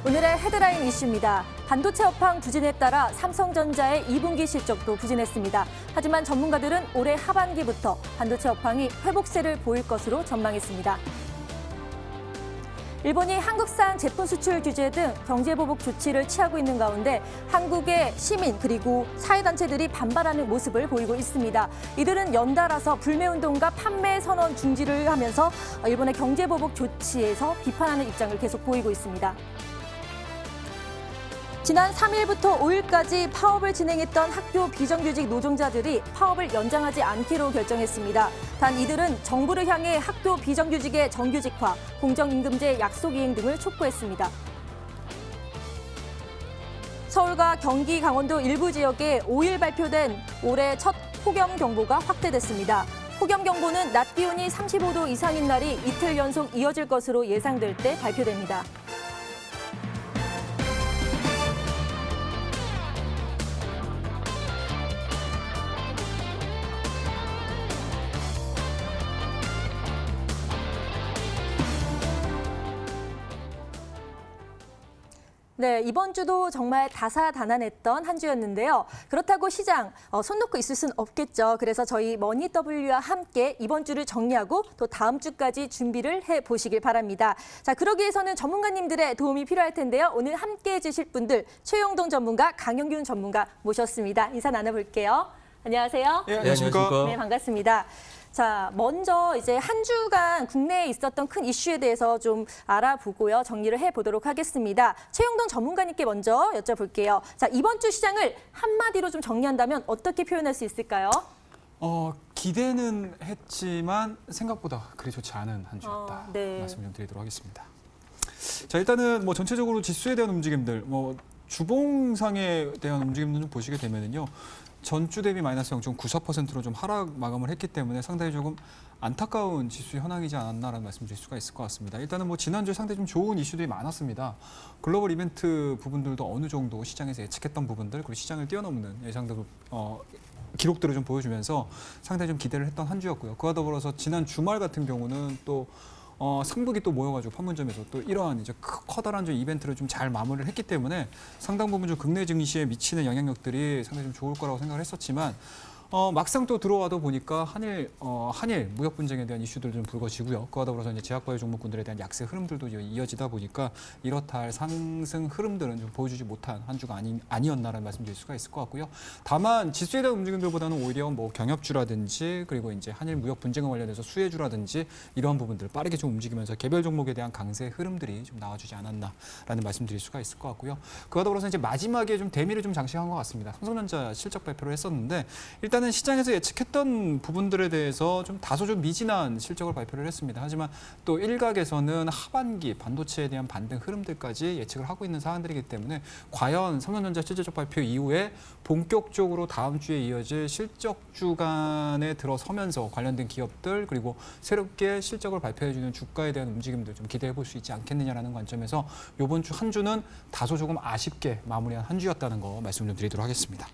오늘의 헤드라인 이슈입니다. 반도체 업황 부진에 따라 삼성전자의 2분기 실적도 부진했습니다. 하지만 전문가들은 올해 하반기부터 반도체 업황이 회복세를 보일 것으로 전망했습니다. 일본이 한국산 제품 수출 규제 등 경제보복 조치를 취하고 있는 가운데 한국의 시민 그리고 사회단체들이 반발하는 모습을 보이고 있습니다. 이들은 연달아서 불매운동과 판매 선언 중지를 하면서 일본의 경제보복 조치에서 비판하는 입장을 계속 보이고 있습니다. 지난 3일부터 5일까지 파업을 진행했던 학교 비정규직 노동자들이 파업을 연장하지 않기로 결정했습니다. 단 이들은 정부를 향해 학교 비정규직의 정규직화, 공정임금제 약속 이행 등을 촉구했습니다. 서울과 경기, 강원도 일부 지역에 5일 발표된 올해 첫 폭염경보가 확대됐습니다. 폭염경보는 낮 기온이 35도 이상인 날이 이틀 연속 이어질 것으로 예상될 때 발표됩니다. 네, 이번 주도 정말 다사다난했던 한 주였는데요. 그렇다고 시장 손 놓고 있을 순 없겠죠. 그래서 저희 머니W와 함께 이번 주를 정리하고 또 다음 주까지 준비를 해보시길 바랍니다. 자, 그러기 위해서는 전문가님들의 도움이 필요할 텐데요. 오늘 함께해 주실 분들 최영동 전문가, 강영균 전문가 모셨습니다. 인사 나눠볼게요. 안녕하세요. 네, 안녕하십니까. 네, 반갑습니다. 자, 먼저 이제 한 주간 국내에 있었던 큰 이슈에 대해서 좀 알아보고요. 정리를 해보도록 하겠습니다. 최영동 전문가님께 먼저 여쭤볼게요. 자, 이번 주 시장을 한마디로 좀 정리한다면 어떻게 표현할 수 있을까요? 기대는 했지만 생각보다 그리 좋지 않은 한 주였다. 네. 말씀 좀 드리도록 하겠습니다. 자, 일단은 뭐 전체적으로 지수에 대한 움직임들, 뭐 주봉상에 대한 움직임들 좀 보시게 되면은요. 전주 대비 마이너스 0.94%로 좀 하락 마감을 했기 때문에 상당히 조금 안타까운 지수 현황이지 않았나라는 말씀드릴 수가 있을 것 같습니다. 일단은 뭐 지난주에 상당히 좀 좋은 이슈들이 많았습니다. 글로벌 이벤트 부분들도 어느 정도 시장에서 예측했던 부분들 그리고 시장을 뛰어넘는 예상들 기록들을 좀 보여주면서 상당히 좀 기대를 했던 한 주였고요. 그와 더불어서 지난 주말 같은 경우는 또 상북이 또 모여가지고 판문점에서 또 이러한 이제 커다란 이벤트를 좀 잘 마무리를 했기 때문에 상당 부분 좀 국내 증시에 미치는 영향력들이 상당히 좀 좋을 거라고 생각을 했었지만 막상 또 들어와도 보니까 한일 무역 분쟁에 대한 이슈들도 좀 불거지고요. 그와 더불어서 이제 제약바이오 종목군들에 대한 약세 흐름들도 이어지다 보니까 이렇다 할 상승 흐름들은 좀 보여주지 못한 한 주가 아니었나라는 말씀드릴 수가 있을 것 같고요. 다만 지수에 대한 움직임들보다는 오히려 뭐 경협주라든지 그리고 이제 한일 무역 분쟁과 관련해서 수혜주라든지 이러한 부분들 빠르게 좀 움직이면서 개별 종목에 대한 강세 흐름들이 좀 나와주지 않았나라는 말씀드릴 수가 있을 것 같고요. 그와 더불어서 이제 마지막에 좀 대미를 좀 장식한 것 같습니다. 삼성전자 실적 발표를 했었는데 일단은 시장에서 예측했던 부분들에 대해서 좀 다소 좀 미진한 실적을 발표를 했습니다. 하지만 또 일각에서는 하반기 반도체에 대한 반등 흐름들까지 예측을 하고 있는 사안들이기 때문에 과연 삼성전자 실적 발표 이후에 본격적으로 다음 주에 이어질 실적 주간에 들어서면서 관련된 기업들 그리고 새롭게 실적을 발표해주는 주가에 대한 움직임들 좀 기대해 볼 수 있지 않겠느냐라는 관점에서 이번 주 한 주는 다소 조금 아쉽게 마무리한 한 주였다는 거 말씀 좀 드리도록 하겠습니다.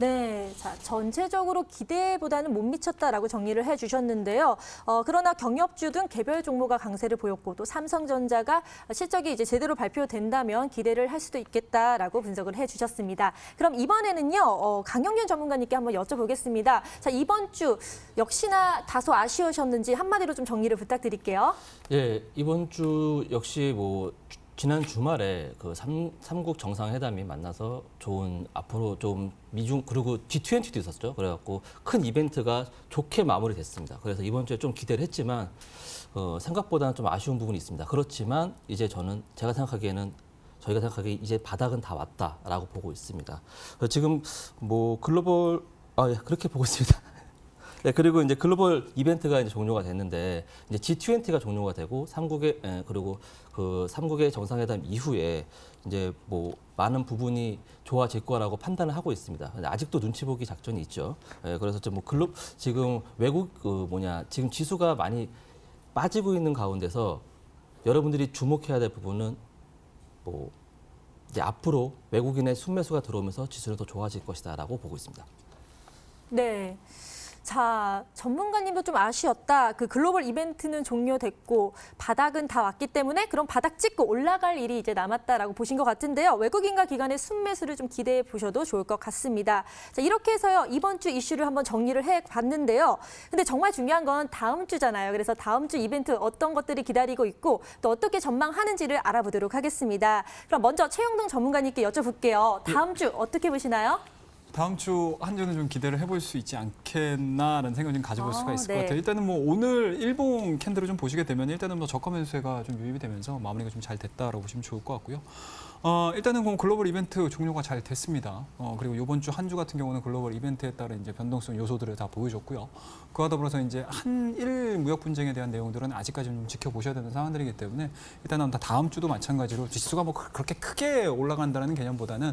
네, 자, 전체적으로 기대보다는 못 미쳤다라고 정리를 해주셨는데요. 그러나 경협주 등 개별 종목가 강세를 보였고 또 삼성전자가 실적이 이제 제대로 발표된다면 기대를 할 수도 있겠다라고 분석을 해주셨습니다. 그럼 이번에는요, 강영균 전문가님께 한번 여쭤보겠습니다. 자, 이번 주 역시나 다소 아쉬우셨는지 한마디로 좀 정리를 부탁드릴게요. 예, 이번 주 역시 뭐 지난 주말에 그 삼국 정상회담이 만나서 좋은 앞으로 좀 미중 그리고 G20도 있었죠. 그래갖고 큰 이벤트가 좋게 마무리됐습니다. 그래서 이번 주에 좀 기대를 했지만 생각보다는 좀 아쉬운 부분이 있습니다. 그렇지만 이제 저희가 생각하기에 이제 바닥은 다 왔다라고 보고 있습니다. 지금 뭐 글로벌 그렇게 보고 있습니다. 네, 그리고 이제 글로벌 이벤트가 이제 종료가 됐는데 이제 G20가 종료가 되고 그리고 그 삼국의 정상회담 이후에 이제 뭐 많은 부분이 좋아질 거라고 판단을 하고 있습니다. 근데 아직도 눈치 보기 작전이 있죠. 네, 그래서 지금 외국 지금 지수가 많이 빠지고 있는 가운데서 여러분들이 주목해야 될 부분은 뭐 이제 앞으로 외국인의 순매수가 들어오면서 지수는 더 좋아질 것이다라고 보고 있습니다. 네. 자, 전문가님도 좀 아쉬웠다. 그 글로벌 이벤트는 종료됐고 바닥은 다 왔기 때문에 그럼 바닥 찍고 올라갈 일이 이제 남았다라고 보신 것 같은데요. 외국인과 기관의 순매수를 좀 기대해 보셔도 좋을 것 같습니다. 자, 이렇게 해서요. 이번 주 이슈를 한번 정리를 해봤는데요. 근데 정말 중요한 건 다음 주잖아요. 그래서 다음 주 이벤트 어떤 것들이 기다리고 있고 또 어떻게 전망하는지를 알아보도록 하겠습니다. 그럼 먼저 최영동 전문가님께 여쭤볼게요. 다음 주 어떻게 보시나요? 다음 주 한 주는 좀 기대를 해볼 수 있지 않겠나라는 생각을 좀 가져볼 수가 있을 네. 것 같아요. 일단은 뭐 오늘 일봉 캔들을 좀 보시게 되면 일단은 뭐 저가 매수세가 좀 유입이 되면서 마무리가 좀 잘 됐다라고 보시면 좋을 것 같고요. 일단은 그 글로벌 이벤트 종료가 잘 됐습니다. 그리고 이번 주 한 주 같은 경우는 글로벌 이벤트에 따른 이제 변동성 요소들을 다 보여줬고요. 그와 더불어서 이제 한일 무역 분쟁에 대한 내용들은 아직까지 좀 지켜보셔야 되는 상황들이기 때문에 일단은 다음 주도 마찬가지로 지수가 뭐 그렇게 크게 올라간다는 개념보다는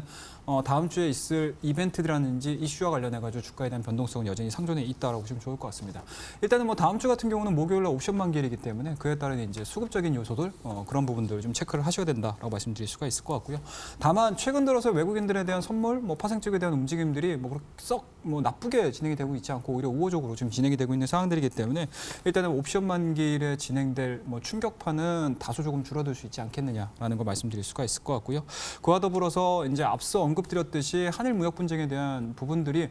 다음 주에 있을 이벤트라든지 이슈와 관련해 가지고 주가에 대한 변동성은 여전히 상존해 있다라고 보시면 좋을 것 같습니다. 일단은 뭐 다음 주 같은 경우는 목요일날 옵션 만기일이기 때문에 그에 따른 이제 수급적인 요소들 그런 부분들 좀 체크를 하셔야 된다라고 말씀드릴 수가 있을 것 같고요. 다만 최근 들어서 외국인들에 대한 선물, 뭐 파생 쪽에 대한 움직임들이 뭐 썩 뭐 나쁘게 진행이 되고 있지 않고 오히려 우호적으로 지금 진행이 되고 있는 상황들이기 때문에 일단은 옵션 만기일에 진행될 뭐 충격파는 다소 조금 줄어들 수 있지 않겠느냐라는 걸 말씀드릴 수가 있을 것 같고요. 그와 더불어서 이제 앞서 언급드렸듯이 한일 무역 분쟁에 대한 부분들이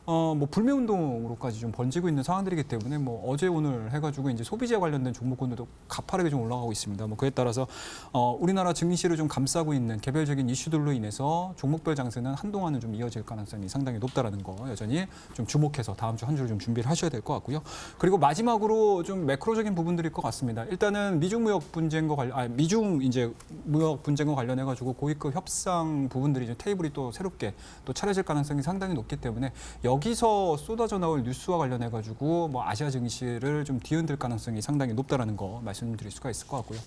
뭐 불매 운동으로까지 좀 번지고 있는 상황들이기 때문에 뭐 어제 오늘 해가지고 이제 소비재 관련된 종목군들도 가파르게 좀 올라가고 있습니다. 뭐 그에 따라서 우리나라 증시를 좀 감싸고 있는 개별적인 이슈들로 인해서 종목별 장세는 한동안은 좀 이어질 가능성이 상당히 높다라는 거 여전히 좀 주목해서 다음 주 한 주를 좀 준비를 하셔야 될 것 같고요. 그리고 마지막으로 좀 매크로적인 부분들일 것 같습니다. 일단은 미중 무역 분쟁과 미중 이제 무역 분쟁과 관련해가지고 고위급 협상 부분들이 좀 테이블이 또 새롭게 또 차려질 가능성이 상당히 높기 때문에 여기서 쏟아져 나올 뉴스와 관련해 가지고 뭐 아시아 증시를 좀 뒤흔들 가능성이 상당히 높다라는 거 말씀드릴 수가 있을 것 같고요.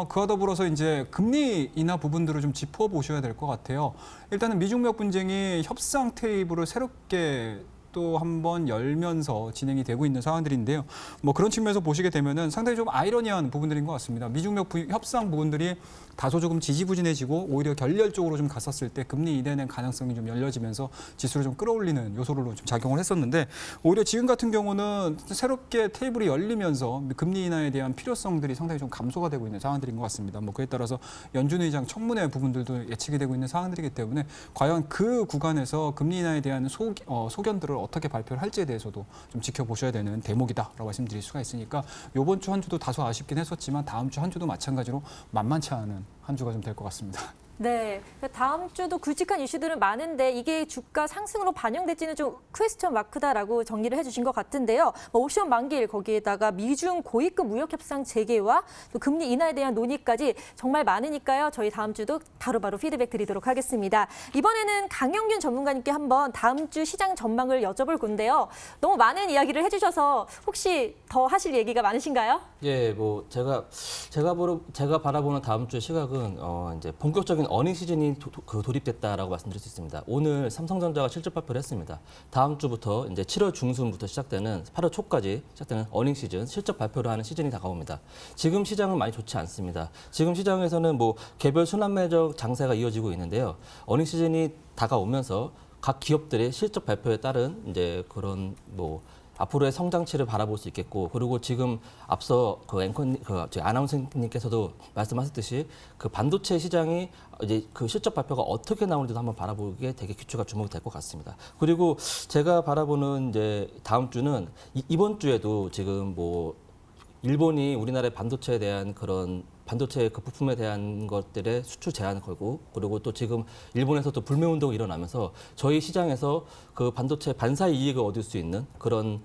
그와 더불어서 이제 금리 인하 부분들을 좀 짚어보셔야 될 것 같아요. 일단은 미중 무역 분쟁이 협상 테이블을 새롭게 또 한번 열면서 진행이 되고 있는 상황들인데요. 뭐 그런 측면에서 보시게 되면은 상당히 좀 아이러니한 부분들인 것 같습니다. 미중무역 협상 부분들이 다소 조금 지지부진해지고 오히려 결렬 쪽으로 좀 갔었을 때 금리 인하의 가능성이 좀 열려지면서 지수를 좀 끌어올리는 요소로 좀 작용을 했었는데 오히려 지금 같은 경우는 새롭게 테이블이 열리면서 금리 인하에 대한 필요성들이 상당히 좀 감소가 되고 있는 상황들인 것 같습니다. 뭐 그에 따라서 연준 의장 청문회 부분들도 예측이 되고 있는 상황들이기 때문에 과연 그 구간에서 금리 인하에 대한 소견들을 어떻게 발표를 할지에 대해서도 좀 지켜보셔야 되는 대목이다라고 말씀드릴 수가 있으니까 이번 주 한 주도 다소 아쉽긴 했었지만 다음 주 한 주도 마찬가지로 만만치 않은 한 주가 좀 될 것 같습니다. 네, 다음 주도 굵직한 이슈들은 많은데 이게 주가 상승으로 반영될지는 좀 퀘스천 마크다라고 정리를 해주신 것 같은데요. 뭐 옵션 만기일 거기에다가 미중 고위급 무역 협상 재개와 또 금리 인하에 대한 논의까지 정말 많으니까요. 저희 다음 주도 바로바로 피드백 드리도록 하겠습니다. 이번에는 강영균 전문가님께 한번 다음 주 시장 전망을 여쭤볼 건데요. 너무 많은 이야기를 해주셔서 혹시 더 하실 얘기가 많으신가요? 예, 뭐 제가 바라보는 다음 주의 시각은 이제 본격적인 어닝 시즌이 돌입됐다라고 말씀드릴 수 있습니다. 오늘 삼성전자가 실적 발표를 했습니다. 다음 주부터 이제 7월 중순부터 시작되는 8월 초까지 시작되는 어닝 시즌 실적 발표를 하는 시즌이 다가옵니다. 지금 시장은 많이 좋지 않습니다. 지금 시장에서는 뭐 개별 순환매적 장세가 이어지고 있는데요. 어닝 시즌이 다가오면서 각 기업들의 실적 발표에 따른 이제 그런 뭐 앞으로의 성장치를 바라볼 수 있겠고, 그리고 지금 앞서 저희 아나운서님께서도 말씀하셨듯이 그 반도체 시장이 이제 그 실적 발표가 어떻게 나오는지도 한번 바라보기에 되게 귀추가 주목이 될 것 같습니다. 그리고 제가 바라보는 이제 다음 주는 이번 주에도 지금 뭐 일본이 우리나라의 반도체에 대한 그런 반도체 그 부품에 대한 것들의 수출 제한을 걸고, 그리고 또 지금 일본에서도 불매 운동이 일어나면서 저희 시장에서 그 반도체 반사 이익을 얻을 수 있는 그런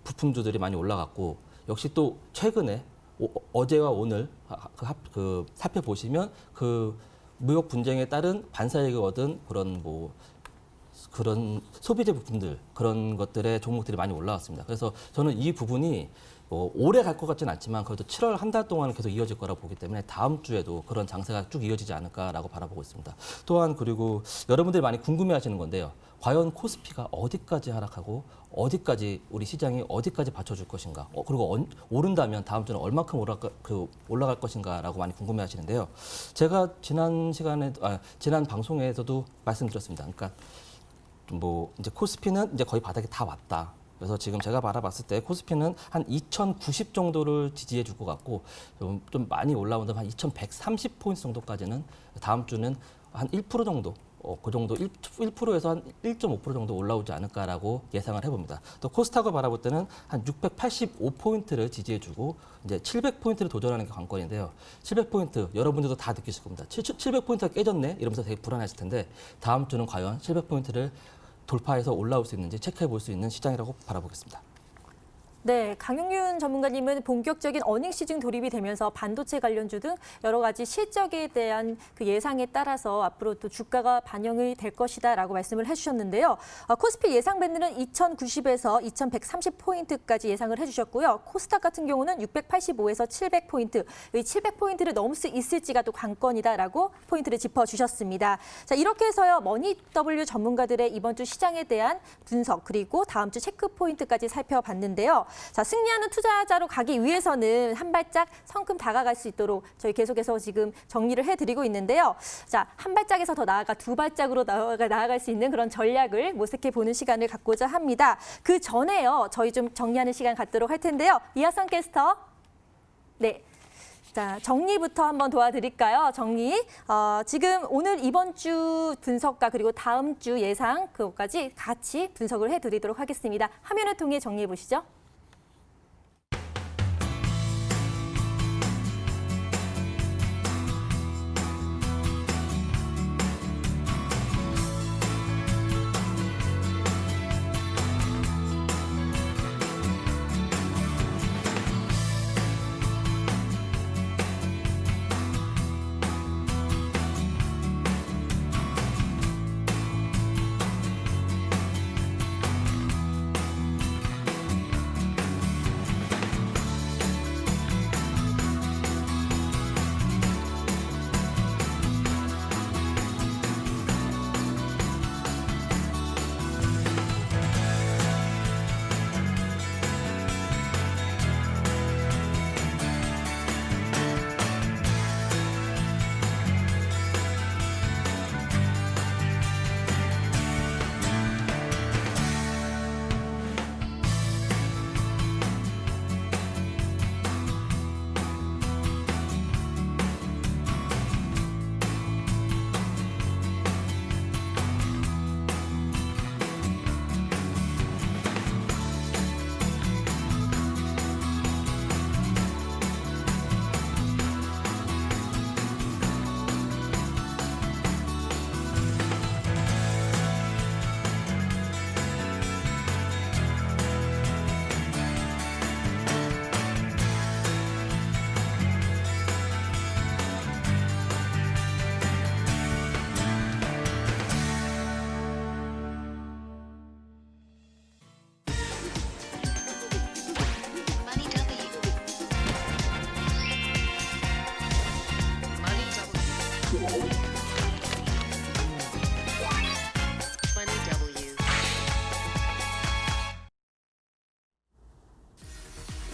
부품주들이 많이 올라갔고, 역시 또 최근에 어제와 오늘 그 살펴보시면 그 무역 분쟁에 따른 반사 이익을 얻은 그런 소비재 부품들, 그런 것들의 종목들이 많이 올라왔습니다. 그래서 저는 이 부분이 뭐 오래 갈 것 같지는 않지만 그래도 7월 한 달 동안은 계속 이어질 거라고 보기 때문에 다음 주에도 그런 장세가 쭉 이어지지 않을까라고 바라보고 있습니다. 또한 그리고 여러분들이 많이 궁금해하시는 건데요. 과연 코스피가 어디까지 하락하고 어디까지 우리 시장이 어디까지 받쳐줄 것인가? 그리고 오른다면 다음 주는 얼마큼 올라갈 것인가라고 많이 궁금해하시는데요. 제가 지난 방송에서도 말씀드렸습니다. 그러니까 뭐 이제 코스피는 이제 거의 바닥에 다 왔다. 그래서 지금 제가 바라봤을 때 코스피는 한 2090 정도를 지지해 줄 것 같고 좀 많이 올라온다면 한 2130포인트 정도까지는 다음 주는 한 1% 정도 그 정도 1%에서 한 1.5% 정도 올라오지 않을까라고 예상을 해봅니다. 또 코스닥을 바라볼 때는 한 685포인트를 지지해주고 이제 700포인트를 도전하는 게 관건인데요. 700포인트 여러분들도 다 느끼실 겁니다. 700포인트가 깨졌네 이러면서 되게 불안하실 텐데 다음 주는 과연 700포인트를 돌파해서 올라올 수 있는지 체크해 볼 수 있는 시장이라고 바라보겠습니다. 네, 강용윤 전문가님은 본격적인 어닝 시즌 돌입이 되면서 반도체 관련주 등 여러 가지 실적에 대한 그 예상에 따라서 앞으로 또 주가가 반영이 될 것이다라고 말씀을 해주셨는데요. 코스피 예상 밴드는 2090에서 2130포인트까지 예상을 해주셨고요. 코스닥 같은 경우는 685에서 700포인트, 이 700포인트를 넘을 수 있을지가 또 관건이다라고 포인트를 짚어주셨습니다. 자, 이렇게 해서요, 머니W 전문가들의 이번 주 시장에 대한 분석 그리고 다음 주 체크 포인트까지 살펴봤는데요. 자, 승리하는 투자자로 가기 위해서는 한 발짝 성큼 다가갈 수 있도록 저희 계속해서 지금 정리를 해드리고 있는데요. 자, 한 발짝에서 더 나아가 두 발짝으로 나아갈 수 있는 그런 전략을 모색해 보는 시간을 갖고자 합니다. 그 전에요, 저희 좀 정리하는 시간 갖도록 할 텐데요. 이하선 캐스터. 네. 자, 정리부터 한번 도와드릴까요? 정리. 지금 오늘 이번 주 분석과 그리고 다음 주 예상 그것까지 같이 분석을 해드리도록 하겠습니다. 화면을 통해 정리해 보시죠.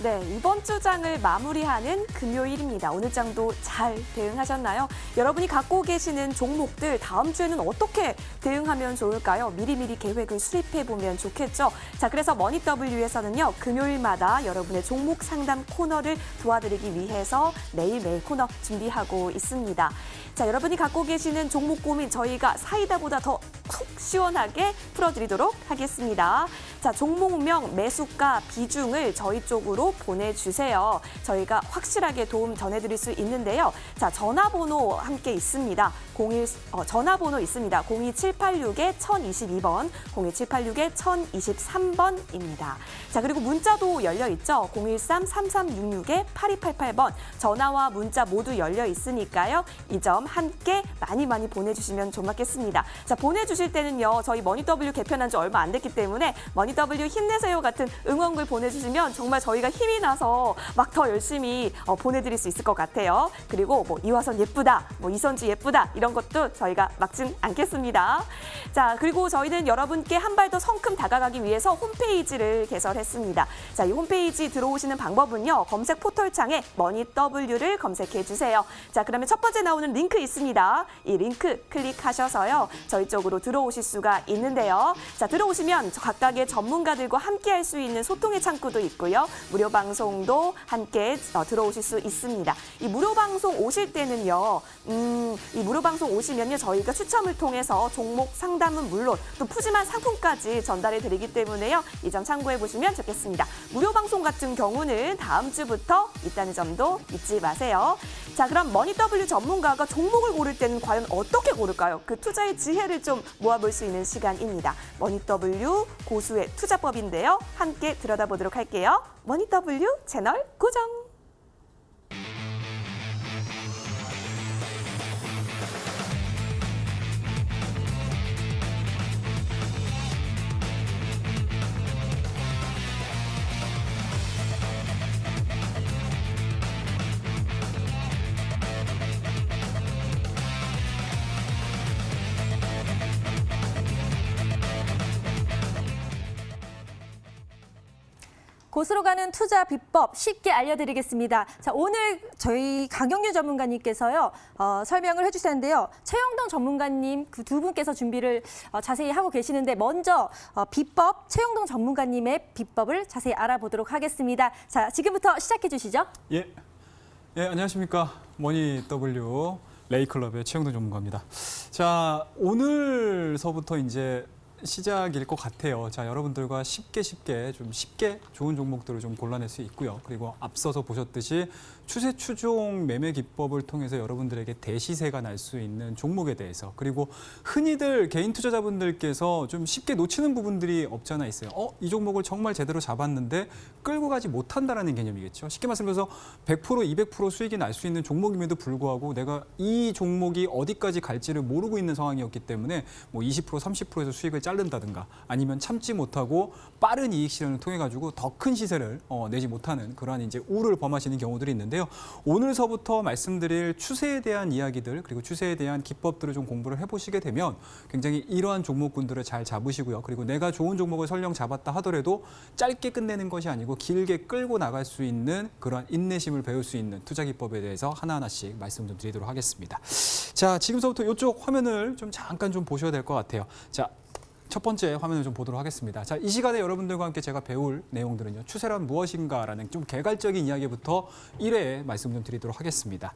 네, 이번 주장을 마무리하는 금요일입니다. 오늘 장도 잘 대응하셨나요? 여러분이 갖고 계시는 종목들 다음 주에는 어떻게 대응하면 좋을까요? 미리미리 계획을 수립해보면 좋겠죠. 자, 그래서 머니W에서는요, 금요일마다 여러분의 종목 상담 코너를 도와드리기 위해서 매일매일 코너 준비하고 있습니다. 자, 여러분이 갖고 계시는 종목 고민 저희가 사이다보다 더 푹 시원하게 풀어드리도록 하겠습니다. 자, 종목명, 매수가, 비중을 저희 쪽으로 보내주세요. 저희가 확실하게 도움 전해드릴 수 있는데요. 자, 전화번호 함께 있습니다. 전화번호 있습니다. 02786-1022번, 02786-1023번입니다. 자, 그리고 문자도 열려 있죠. 013-3366-8288번. 전화와 문자 모두 열려 있으니까요. 이 점 함께 많이 보내주시면 좋겠습니다. 자, 보내주실 때는요. 저희 머니W 개편한 지 얼마 안 됐기 때문에 머니W 힘내세요 같은 응원글 보내주시면 정말 저희가 힘이 나서 막 더 열심히 보내드릴 수 있을 것 같아요. 그리고 뭐 이화선 예쁘다, 뭐 이선주 예쁘다 이런 것도 저희가 막진 않겠습니다. 자, 그리고 저희는 여러분께 한 발 더 성큼 다가가기 위해서 홈페이지를 개설했습니다. 자, 이 홈페이지 들어오시는 방법은요. 검색 포털창에 머니W를 검색해 주세요. 자, 그러면 첫 번째 나오는 링크 있습니다. 이 링크 클릭하셔서요. 저희 쪽으로 들어오실 수가 있는데요. 자, 들어오시면 각각의 전문가들과 함께 할 수 있는 소통의 창구도 있고요. 무료 방송도 함께 들어오실 수 있습니다. 이 무료 방송 오실 때는요. 이 무료 방송 오시면요. 저희가 추첨을 통해서 종목 상담은 물론 또 푸짐한 상품까지 전달해 드리기 때문에요. 이 점 참고해 보시면 좋겠습니다. 무료 방송 같은 경우는 다음 주부터 있다는 점도 잊지 마세요. 자, 그럼 머니W 전문가가 종목을 고를 때는 과연 어떻게 고를까요? 그 투자의 지혜를 좀 모아볼 수 있는 시간입니다. 머니W 고수의 투자법인데요. 함께 들여다보도록 할게요. 머니W 채널 고정. 곳으로 가는 투자 비법 쉽게 알려드리겠습니다. 자, 오늘 저희 강영규 전문가님께서요 설명을 해주셨는데요. 최영동 전문가님 그 두 분께서 준비를 자세히 하고 계시는데 먼저 비법 최영동 전문가님의 비법을 자세히 알아보도록 하겠습니다. 자, 지금부터 시작해 주시죠. 예, 안녕하십니까. 머니W 레이클럽의 최영동 전문가입니다. 자, 오늘서부터 이제 시작일 것 같아요. 자, 여러분들과 쉽게 좋은 종목들을 좀 골라낼 수 있고요. 그리고 앞서서 보셨듯이 추세 추종 매매 기법을 통해서 여러분들에게 대시세가 날 수 있는 종목에 대해서, 그리고 흔히들 개인 투자자분들께서 좀 쉽게 놓치는 부분들이 없지 않아 있어요. 이 종목을 정말 제대로 잡았는데 끌고 가지 못한다라는 개념이겠죠. 쉽게 말씀드려서 100%, 200% 수익이 날 수 있는 종목임에도 불구하고 내가 이 종목이 어디까지 갈지를 모르고 있는 상황이었기 때문에 뭐 20%, 30%에서 수익을 자른다든가 아니면 참지 못하고 빠른 이익 실현을 통해 가지고 더 큰 시세를 내지 못하는 그러한 이제 우를 범하시는 경우들이 있는데요. 오늘서부터 말씀드릴 추세에 대한 이야기들, 그리고 추세에 대한 기법들을 좀 공부를 해보시게 되면 굉장히 이러한 종목군들을 잘 잡으시고요. 그리고 내가 좋은 종목을 설령 잡았다 하더라도 짧게 끝내는 것이 아니고 길게 끌고 나갈 수 있는 그러한 인내심을 배울 수 있는 투자 기법에 대해서 하나하나씩 말씀 좀 드리도록 하겠습니다. 자, 지금서부터 이쪽 화면을 좀 잠깐 좀 보셔야 될 것 같아요. 자, 첫 번째 화면을 좀 보도록 하겠습니다. 자, 이 시간에 여러분들과 함께 제가 배울 내용들은요. 추세란 무엇인가라는 좀 개괄적인 이야기부터 1회에 말씀 좀 드리도록 하겠습니다.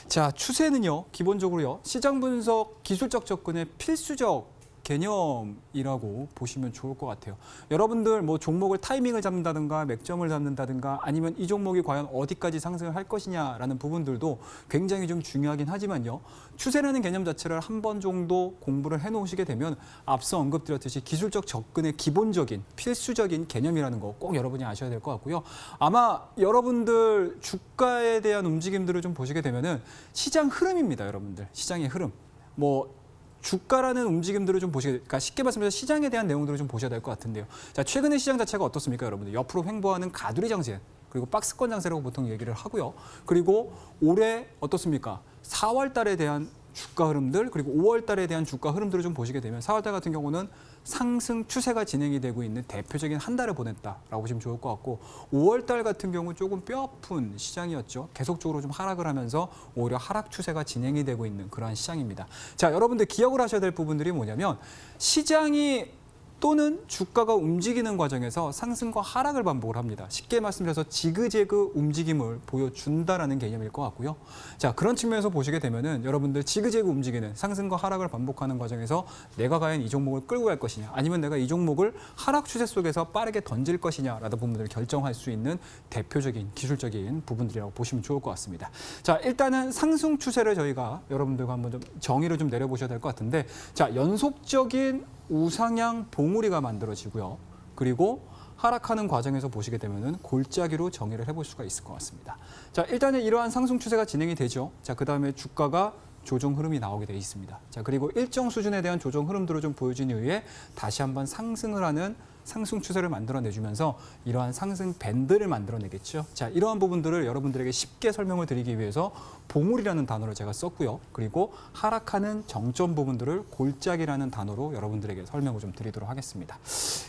자, 추세는요. 기본적으로요. 시장 분석, 기술적 접근의 필수적 개념이라고 보시면 좋을 것 같아요. 여러분들 뭐 종목을 타이밍을 잡는다든가 맥점을 잡는다든가 아니면 이 종목이 과연 어디까지 상승을 할 것이냐라는 부분들도 굉장히 좀 중요하긴 하지만요. 추세라는 개념 자체를 한 번 정도 공부를 해놓으시게 되면 앞서 언급드렸듯이 기술적 접근의 기본적인 필수적인 개념이라는 거 꼭 여러분이 아셔야 될 것 같고요. 아마 여러분들 주가에 대한 움직임들을 좀 보시게 되면은 시장 흐름입니다, 여러분들. 시장의 흐름. 뭐 주가라는 움직임들을 좀 그러니까 쉽게 말씀드려서 시장에 대한 내용들을 좀 보셔야 될 것 같은데요. 자, 최근의 시장 자체가 어떻습니까, 여러분들? 옆으로 횡보하는 가두리 장세, 그리고 박스권 장세라고 보통 얘기를 하고요. 그리고 올해 어떻습니까? 4월 달에 대한 주가 흐름들, 그리고 5월 달에 대한 주가 흐름들을 좀 보시게 되면 4월 달 같은 경우는 상승 추세가 진행이 되고 있는 대표적인 한 달을 보냈다라고 보시면 좋을 것 같고, 5월 달 같은 경우 조금 뼈아픈 시장이었죠. 계속적으로 좀 하락을 하면서 오히려 하락 추세가 진행이 되고 있는 그러한 시장입니다. 자, 여러분들 기억을 하셔야 될 부분들이 뭐냐면 시장이 또는 주가가 움직이는 과정에서 상승과 하락을 반복을 합니다. 쉽게 말씀드려서 지그재그 움직임을 보여준다라는 개념일 것 같고요. 자, 그런 측면에서 보시게 되면은 여러분들 지그재그 움직이는 상승과 하락을 반복하는 과정에서 내가 과연 이 종목을 끌고 갈 것이냐, 아니면 내가 이 종목을 하락 추세 속에서 빠르게 던질 것이냐라는 부분들을 결정할 수 있는 대표적인 기술적인 부분들이라고 보시면 좋을 것 같습니다. 자, 일단은 상승 추세를 저희가 여러분들과 한번 좀 정의를 좀 내려보셔야 될 것 같은데, 자, 연속적인 우상향 봉우리가 만들어지고요. 그리고 하락하는 과정에서 보시게 되면은 골짜기로 정의를 해볼 수가 있을 것 같습니다. 자, 일단은 이러한 상승 추세가 진행이 되죠. 자, 그다음에 주가가 조정 흐름이 나오게 돼 있습니다. 자, 그리고 일정 수준에 대한 조정 흐름들을 좀 보여준 이후에 다시 한번 상승을 하는 상승 추세를 만들어내주면서 이러한 상승 밴드를 만들어내겠죠. 자, 이러한 부분들을 여러분들에게 쉽게 설명을 드리기 위해서 봉우리라는 단어를 제가 썼고요. 그리고 하락하는 정점 부분들을 골짜기라는 단어로 여러분들에게 설명을 좀 드리도록 하겠습니다.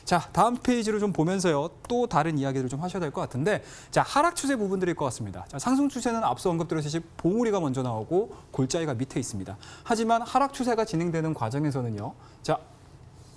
자, 다음 페이지를 좀 보면서요. 또 다른 이야기를 좀 하셔야 될 것 같은데, 자, 하락 추세 부분들일 것 같습니다. 자, 상승 추세는 앞서 언급드렸듯이 봉우리가 먼저 나오고 골짜기가 밑에 있습니다. 하지만 하락 추세가 진행되는 과정에서는요. 자,